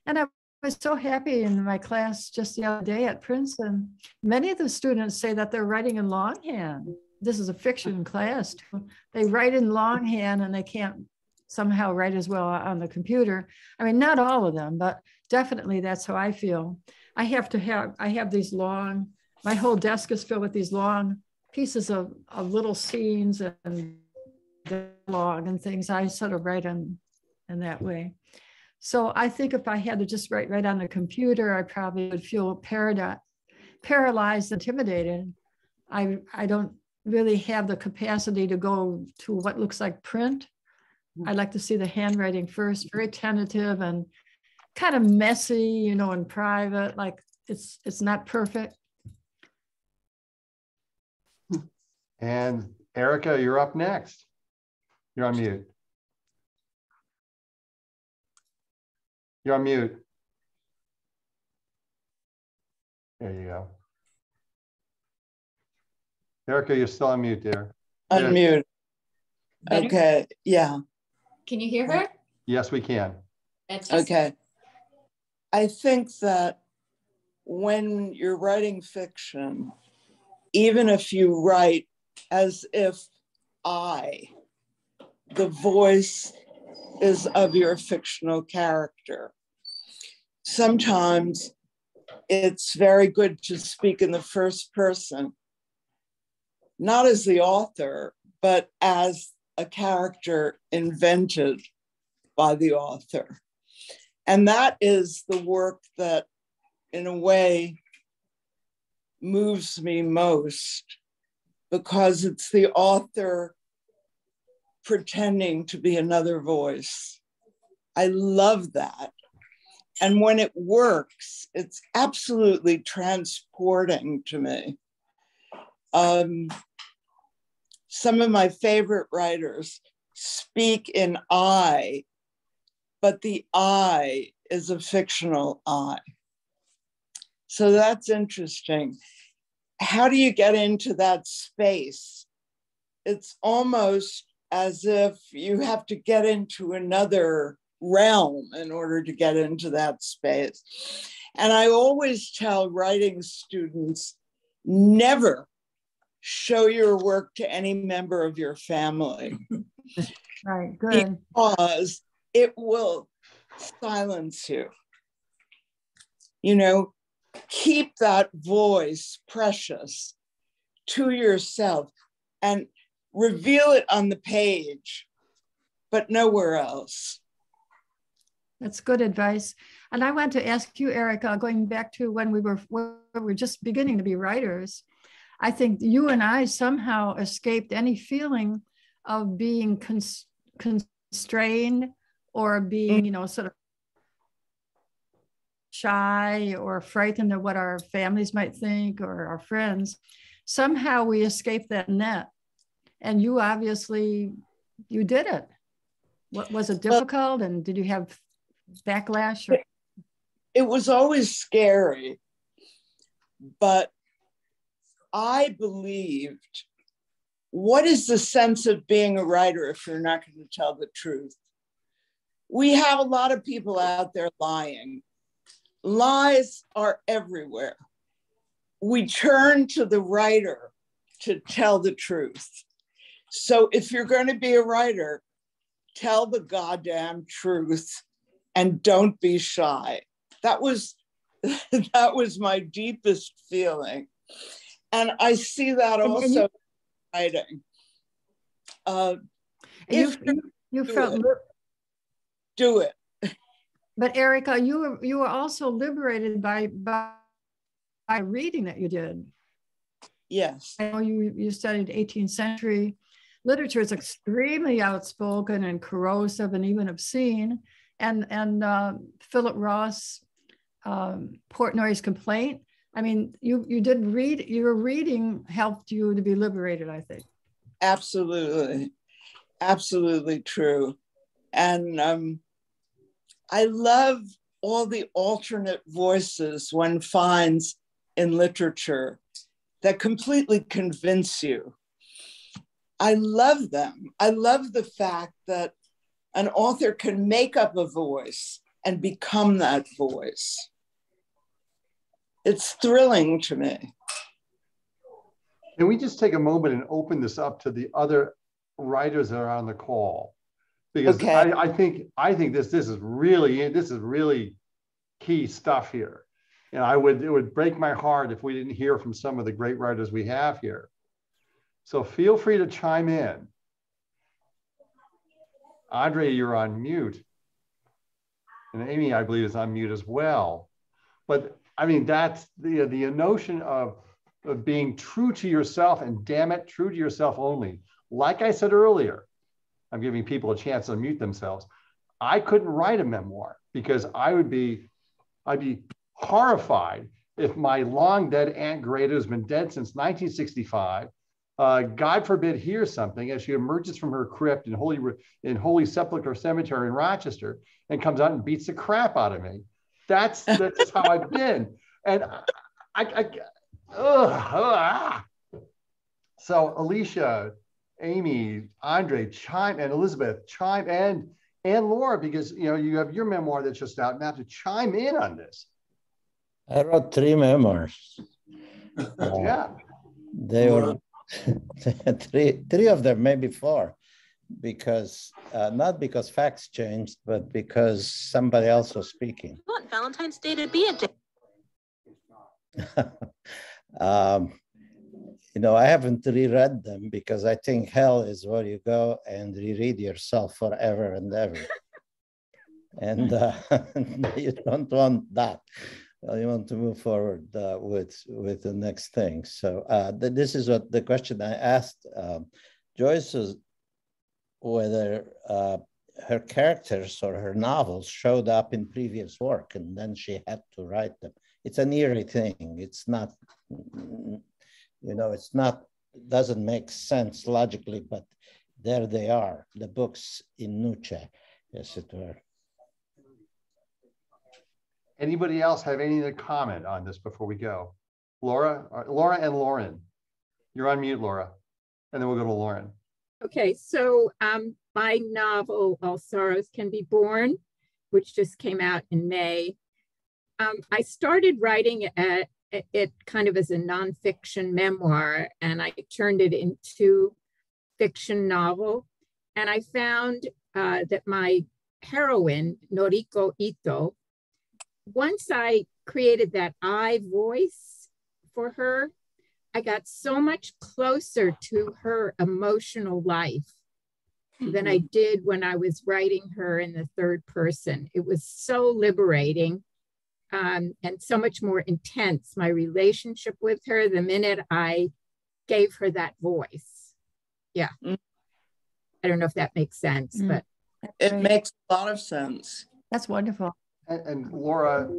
And I was so happy in my class just the other day at Princeton. Many of the students say that they're writing in longhand. This is a fiction class too. They write in longhand and they can't somehow write as well on the computer. I mean, not all of them, but definitely that's how I feel. I have these long, my whole desk is filled with these long pieces of little scenes and dialogue and things. I sort of write in that way. So I think if I had to just write right on the computer, I probably would feel paralyzed, intimidated. I don't really have the capacity to go to what looks like print. I like to see the handwriting first, very tentative and kind of messy, you know, in private, like it's not perfect. And Erica, you're up next. You're on mute. You're on mute. There you go. Erica, you're still on mute there. Unmute. Better? Okay, yeah. Can you hear her? Yes, we can. Okay. I think that when you're writing fiction, even if you write as if the voice is of your fictional character, sometimes it's very good to speak in the first person, not as the author, but as a character invented by the author. And that is the work that, in a way, moves me most, because it's the author pretending to be another voice. I love that. And when it works, it's absolutely transporting to me. Some of my favorite writers speak in I, but the I is a fictional I. So that's interesting. How do you get into that space? It's almost as if you have to get into another realm in order to get into that space. And I always tell writing students, never show your work to any member of your family. Right, good. Because it will silence you. You know, keep that voice precious to yourself and reveal it on the page, but nowhere else. That's good advice. And I want to ask you, Erica, going back to when we were just beginning to be writers, I think you and I somehow escaped any feeling of being constrained or being, you know, sort of shy or frightened of what our families might think or our friends. Somehow we escaped that net. And you obviously, you did it. What, was it difficult? And did you have backlash? Or? It was always scary, but I believed, what is the sense of being a writer if you're not going to tell the truth? We have a lot of people out there lying. Lies are everywhere. We turn to the writer to tell the truth. So if you're going to be a writer, tell the goddamn truth and don't be shy. That was my deepest feeling. And I see that also in writing. You felt do it. But Erica, you were also liberated by reading that you did. Yes. I know you studied 18th century literature. It's extremely outspoken and corrosive and even obscene. And Philip Ross, Portnoy's Complaint. I mean, you did read, your reading helped you to be liberated, I think. Absolutely. Absolutely true. And I love all the alternate voices one finds in literature that completely convince you. I love them. I love the fact that an author can make up a voice and become that voice. It's thrilling to me. Can we just take a moment and open this up to the other writers that are on the call? Because okay. I think this is really key stuff here. And it would break my heart if we didn't hear from some of the great writers we have here. So feel free to chime in. Andre, you're on mute. And Amy, I believe, is on mute as well. But I mean, that's the notion of of being true to yourself, and damn it, true to yourself only. Like I said earlier, I'm giving people a chance to unmute themselves. I couldn't write a memoir because I'd be horrified if my long dead Aunt Greta, who's been dead since 1965, God forbid, hears something as she emerges from her crypt in Holy Sepulchre Cemetery in Rochester and comes out and beats the crap out of me. That's just how I've been. And So Alicia, Amy, Andre, chime, and Elizabeth, chime, and Laura, because you have your memoir that's just out now, to chime in on this. I wrote 3 memoirs. Yeah. They were three of them, maybe 4, because not because facts changed, but because somebody else was speaking. I want Valentine's Day to be a day. I haven't reread them because I think hell is where you go and reread yourself forever and ever. And you don't want that. You want to move forward with the next thing. So this is what the question I asked Joyce was, whether her characters or her novels showed up in previous work and then she had to write them. It's an eerie thing. It's not, it's not, doesn't make sense logically, but there they are, the books in nuce, as it were. Anybody else have anything to comment on this before we go? Laura and Lauren. You're on mute, Laura. And then we'll go to Lauren. Okay, so my novel, All Sorrows Can Be Born, which just came out in May. I started writing it kind of as a nonfiction memoir, and I turned it into fiction novel. And I found that my heroine, Noriko Ito, once I created that I voice for her, I got so much closer to her emotional life than I did when I was writing her in the third person. It was so liberating and so much more intense, my relationship with her, the minute I gave her that voice. Yeah. I don't know if that makes sense, but it makes a lot of sense. That's wonderful. And Laura,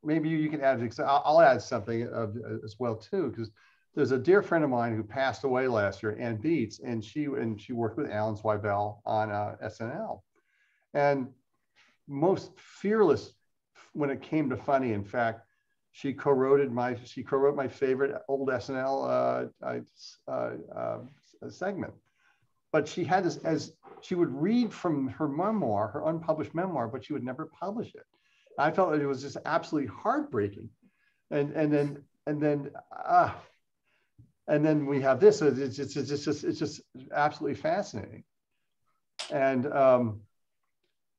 maybe you can add, I'll add something as well too, because there's a dear friend of mine who passed away last year, Ann Beats, and she worked with Alan Zweibel on SNL. And most fearless when it came to funny. In fact, she co-wrote my favorite old SNL segment. But she had this, as she would read from her memoir, her unpublished memoir, but she would never publish it. I felt that it was just absolutely heartbreaking. And then we have this. It's just absolutely fascinating. And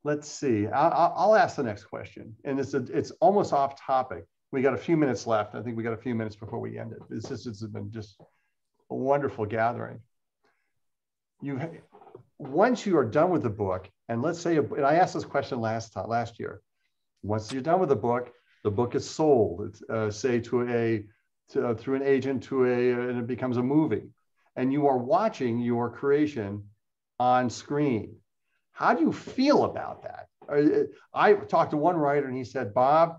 let's see. I'll ask the next question. And it's almost off topic. We got a few minutes left. I think we got a few minutes before we end it. It's been just a wonderful gathering. Once you are done with the book, and let's say, and I asked this question last year. Once you're done with the book is sold. It's say through an agent and it becomes a movie, and you are watching your creation on screen. How do you feel about that? I talked to one writer and he said, Bob,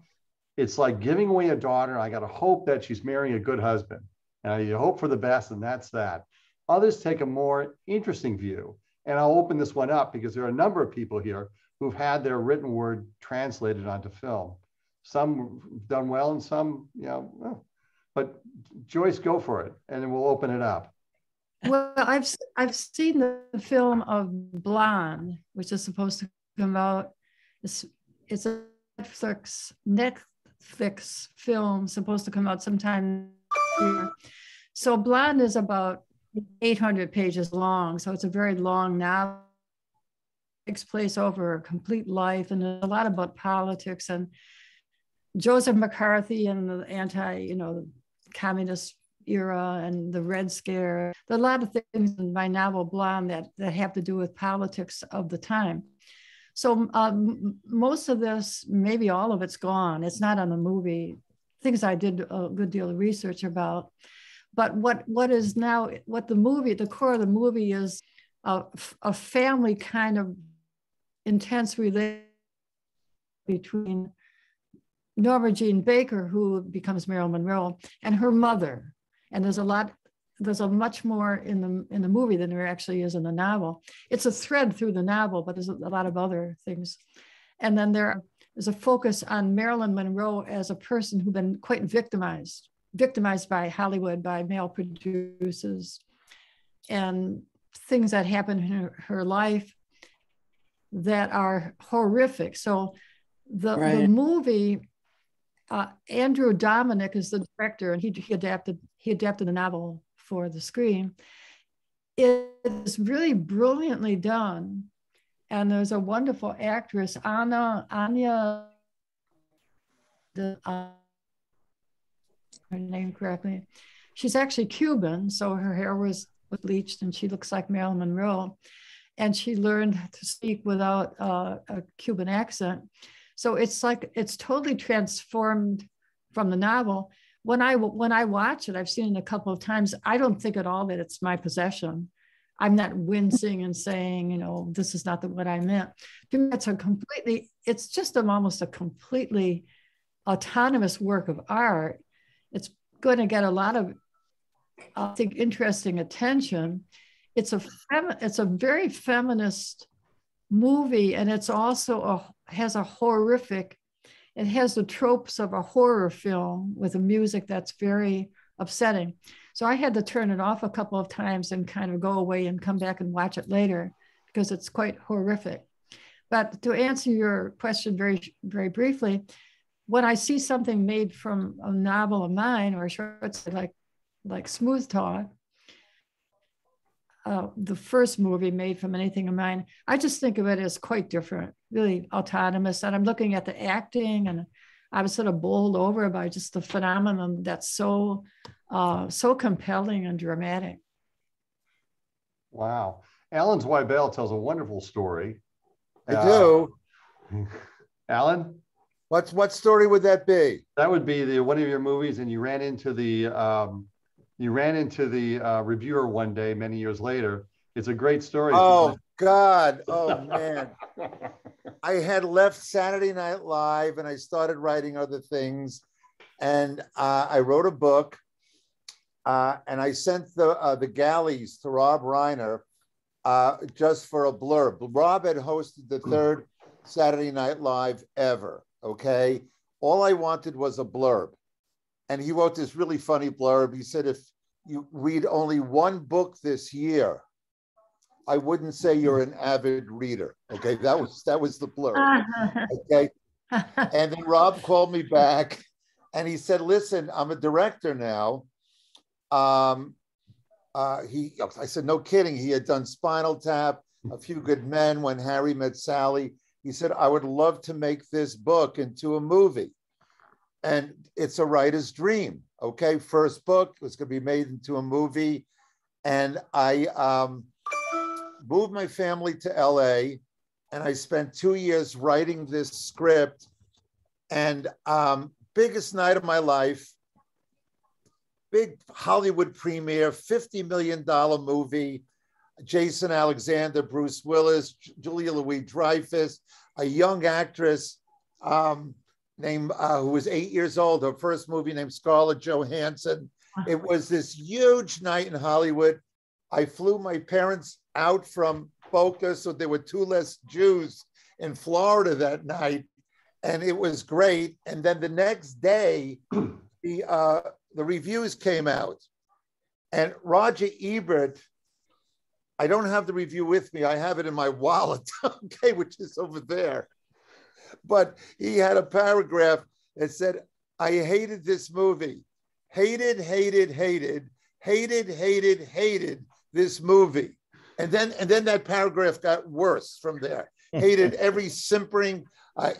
it's like giving away a daughter. I got to hope that she's marrying a good husband, and you hope for the best, and that's that. Others take a more interesting view. And I'll open this one up because there are a number of people here who've had their written word translated onto film. Some done well and some, but Joyce, go for it. And then we'll open it up. Well, I've seen the film of Blonde, which is supposed to come out. It's a Netflix film supposed to come out sometime this year. So Blonde is about 800 pages long, so it's a very long novel. It takes place over a complete life, and a lot about politics and Joseph McCarthy and the communist era and the Red Scare. There are a lot of things in my novel Blonde that have to do with politics of the time. So most of this, maybe all of it's gone. It's not on the movie things I did a good deal of research about. But what is now, what the movie, the core of the movie is a family kind of intense relationship between Norma Jean Baker, who becomes Marilyn Monroe, and her mother. And there's a much more in the movie than there actually is in the novel. It's a thread through the novel, but there's a lot of other things. And then there is a focus on Marilyn Monroe as a person who'd been quite victimized by Hollywood, by male producers, and things that happened in her life that are horrific. So the movie, Andrew Dominic is the director, and he adapted the novel for the screen. It is really brilliantly done. And there's a wonderful actress, Anya, her name correctly. She's actually Cuban, so her hair was bleached and she looks like Marilyn Monroe. And she learned to speak without a Cuban accent. So it's totally transformed from the novel. When I watch it, I've seen it a couple of times, I don't think at all that it's my possession. I'm not wincing and saying, you know, this is not what I meant. To me, it's just almost a completely autonomous work of art. It's going to get a lot of, I think, interesting attention. It's a very feminist movie, and it's also has a horrific, it has the tropes of a horror film with a music that's very upsetting. So I had to turn it off a couple of times and kind of go away and come back and watch it later because it's quite horrific. But to answer your question very, very briefly, when I see something made from a novel of mine or a short story like Smooth Talk, the first movie made from anything of mine, I just think of it as quite different, really autonomous. And I'm looking at the acting, and I was sort of bowled over by just the phenomenon that's so compelling and dramatic. Wow. Alan Zweibel tells a wonderful story. I do. Alan? What story would that be? That would be one of your movies, and you ran into the reviewer one day many years later. It's a great story. Oh God. Oh man. I had left Saturday Night Live and I started writing other things. And I wrote a book and I sent the galleys to Rob Reiner just for a blurb. Rob had hosted the third Saturday Night Live ever, okay? All I wanted was a blurb. And he wrote this really funny blurb. He said, if you read only one book this year, I wouldn't say you're an avid reader. Okay, that was the blurb. Okay. And then Rob called me back and he said, listen, I'm a director now. I said, no kidding. He had done Spinal Tap, A Few Good Men, When Harry Met Sally. He said, I would love to make this book into a movie. And it's a writer's dream. Okay, first book was going to be made into a movie. And I moved my family to LA and I spent 2 years writing this script. And biggest night of my life, big Hollywood premiere, $50 million movie, Jason Alexander, Bruce Willis, Julia Louis-Dreyfus, a young actress named who was 8 years old, her first movie named Scarlett Johansson. It was this huge night in Hollywood. I flew my parents out from Boca, so there were 2 less Jews in Florida that night, and it was great. And then the next day, the reviews came out, and Roger Ebert, I don't have the review with me. I have it in my wallet, okay, which is over there. But he had a paragraph that said, I hated this movie. Hated this movie. And then that paragraph got worse from there. Hated every simpering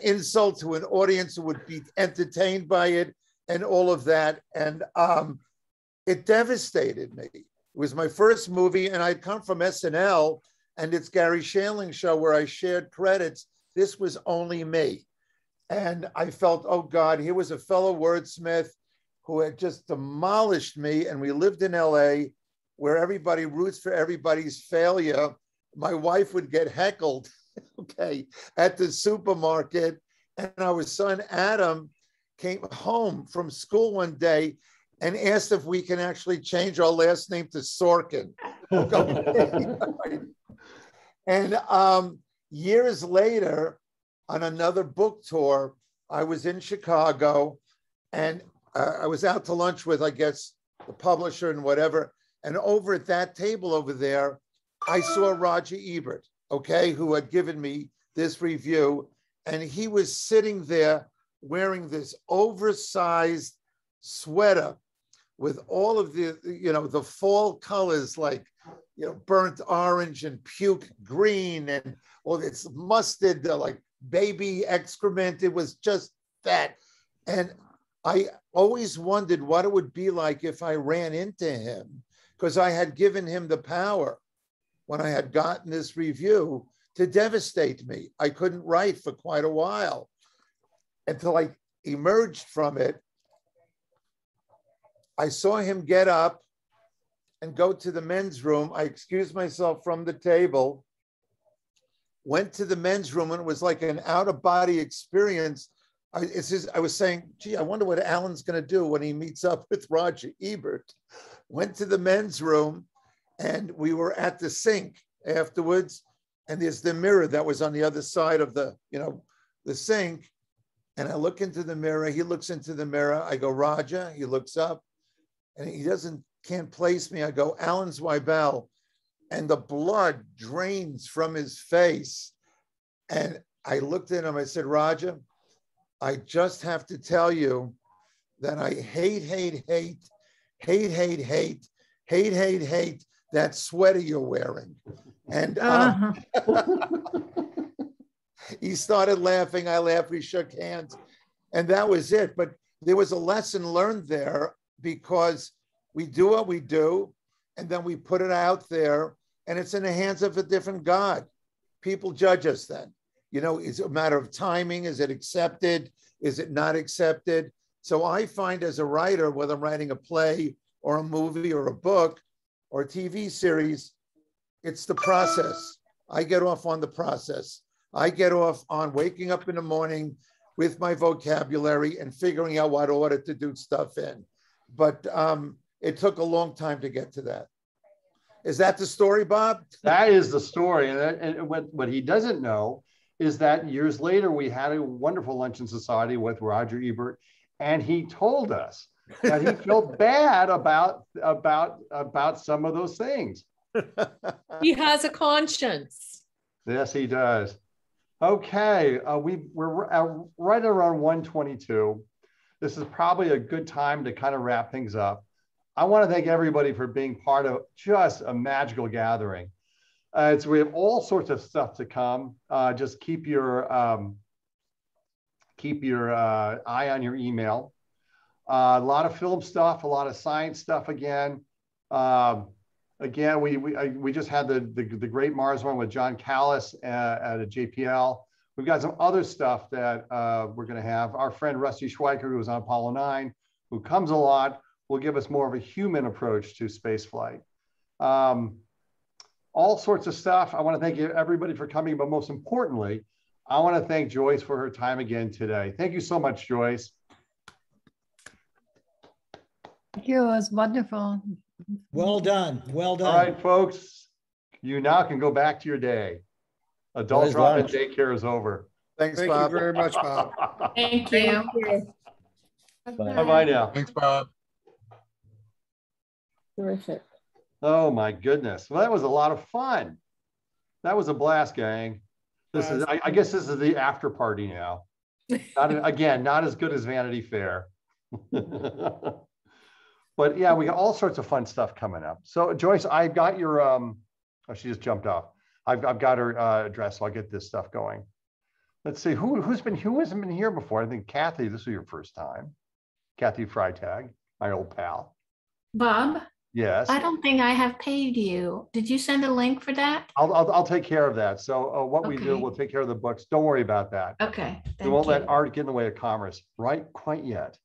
insult to an audience who would be entertained by it and all of that. And it devastated me. It was my first movie, and I'd come from SNL, and it's Gary Shandling's show where I shared credits. This was only me. And I felt, oh God, here was a fellow wordsmith who had just demolished me. And we lived in LA where everybody roots for everybody's failure. My wife would get heckled, okay, at the supermarket. And our son, Adam, came home from school one day and asked if we can actually change our last name to Sorkin. Okay. And years later, on another book tour, I was in Chicago, and I was out to lunch with, I guess, the publisher and whatever. And over at that table over there, I saw Roger Ebert, okay, who had given me this review. And he was sitting there wearing this oversized sweater with all of the, the fall colors, like, burnt orange and puke green and all this mustard, like baby excrement. It was just that. And I always wondered what it would be like if I ran into him, because I had given him the power when I had gotten this review to devastate me. I couldn't write for quite a while until I emerged from it. I saw him get up and go to the men's room. I excused myself from the table, went to the men's room, and it was like an out-of-body experience. I was saying, gee, I wonder what Alan's going to do when he meets up with Roger Ebert. Went to the men's room, and we were at the sink afterwards, and there's the mirror that was on the other side of the sink. And I look into the mirror, he looks into the mirror. I go, Roger, he looks up, and he can't place me. I go, Alan Zweibel, and the blood drains from his face. And I looked at him, I said, Roger, I just have to tell you that I hate that sweater you're wearing. And he started laughing, I laughed, we shook hands, and that was it. But there was a lesson learned there, because we do what we do, and then we put it out there, and it's in the hands of a different God. People judge us then. It's a matter of timing. Is it accepted? Is it not accepted? So I find as a writer, whether I'm writing a play or a movie or a book or a TV series, it's the process. I get off on the process. I get off on waking up in the morning with my vocabulary and figuring out what order to do stuff in. But it took a long time to get to that. Is that the story, Bob? That is the story. And what he doesn't know is that years later, we had a wonderful luncheon society with Roger Ebert, and he told us that he felt bad about some of those things. He has a conscience. Yes, he does. Okay, we're right around 1:22. This is probably a good time to kind of wrap things up. I want to thank everybody for being part of just a magical gathering. So we have all sorts of stuff to come. Just keep your eye on your email. A lot of film stuff, a lot of science stuff again. Again, we just had the Great Mars one with John Callis at a JPL. We've got some other stuff that we're going to have. Our friend Rusty Schweiker, who was on Apollo 9, who comes a lot, will give us more of a human approach to spaceflight. All sorts of stuff. I want to thank everybody for coming, but most importantly, I want to thank Joyce for her time again today. Thank you so much, Joyce. Thank you. It was wonderful. Well done. Well done. All right, folks. You now can go back to your day. Adult drop-in daycare is over. Thanks, Thank Bob. you very much, Bob. Thank you. Bye-bye now. Thanks, Bob. Terrific. Oh my goodness. Well, that was a lot of fun. That was a blast, gang. This is, I guess this is the after party now. Again, not as good as Vanity Fair. But yeah, we got all sorts of fun stuff coming up. So Joyce, I've got your, oh, she just jumped off. I've got her address, so I'll get this stuff going. Let's see, who hasn't been here before? I think Kathy, this was your first time. Kathy Freitag, my old pal. Bob, Yes. I don't think I have paid you. Did you send a link for that? I'll take care of that. So what we do, Okay. we'll take care of the books. Don't worry about that. Okay. We won't let art get in the way of commerce, right? Quite yet.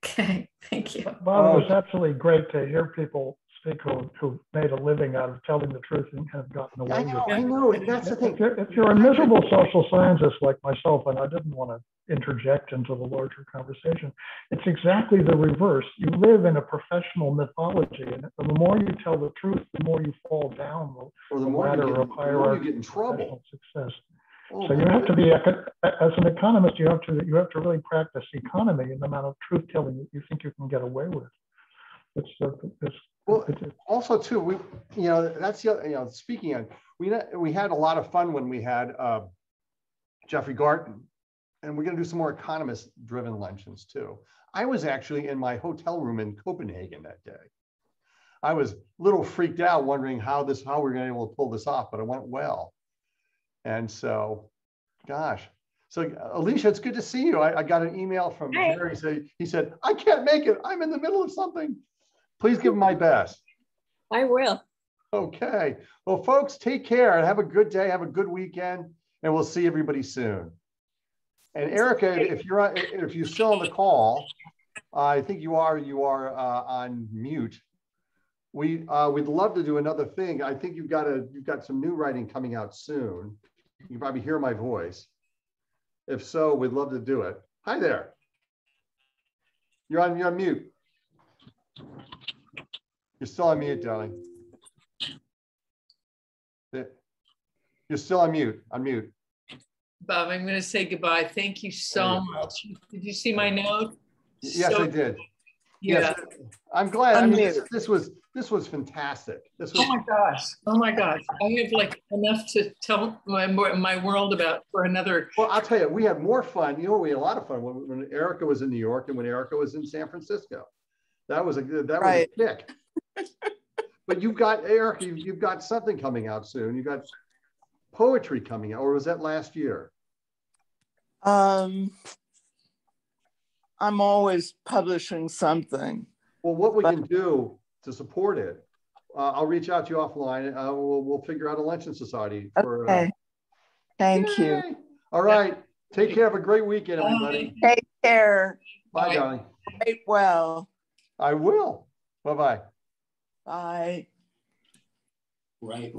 Okay. Thank you. Bob, it's absolutely great to hear people speak who made a living out of telling the truth and have gotten away with it. I know. That's the thing. If you're a miserable social scientist like myself, and I didn't want to interject into the larger conversation, it's exactly the reverse. You live in a professional mythology, and the more you tell the truth, the more you fall down the ladder of hierarchy of professional success. So you have to be, as an economist, you have to really practice economy and the amount of truth telling that you think you can get away with. Also too, that's the speaking of, we had a lot of fun when we had Jeffrey Garten, and we're going to do some more economist-driven luncheons too. I was actually in my hotel room in Copenhagen that day. I was a little freaked out, wondering how we're going to be able to pull this off, but it went well. And so, gosh. So Alicia, it's good to see you. I got an email from Jerry. He said, I can't make it. I'm in the middle of something. Please give him my best. I will. Okay. Well, folks, take care and have a good day. Have a good weekend, and we'll see everybody soon. And Erica, if you're still on the call, I think you are on mute. We'd love to do another thing. I think you've got some new writing coming out soon. You can probably hear my voice. If so, we'd love to do it. Hi there. You're on mute. You're still on mute, darling. You're still on mute. Unmute. Bob, I'm going to say goodbye. Thank you so much. Did you see my note? Yes, I did. Yeah. Yes, I'm glad. I mean, this was fantastic. Oh my gosh. Oh my gosh. I have like enough to tell my world about for another. Well, I'll tell you, we had more fun. We had a lot of fun when Erica was in New York and when Erica was in San Francisco. That was a kick. But you've got, Erica, you've got something coming out soon. You got poetry coming out, or was that last year? I'm always publishing something. Well, what we can do to support it, I'll reach out to you offline. We'll figure out a luncheon society. Okay. Thank you. All right. Take care. Have a great weekend, everybody. Take care. Bye, darling. Write well. I will. Bye-bye. Bye. Right.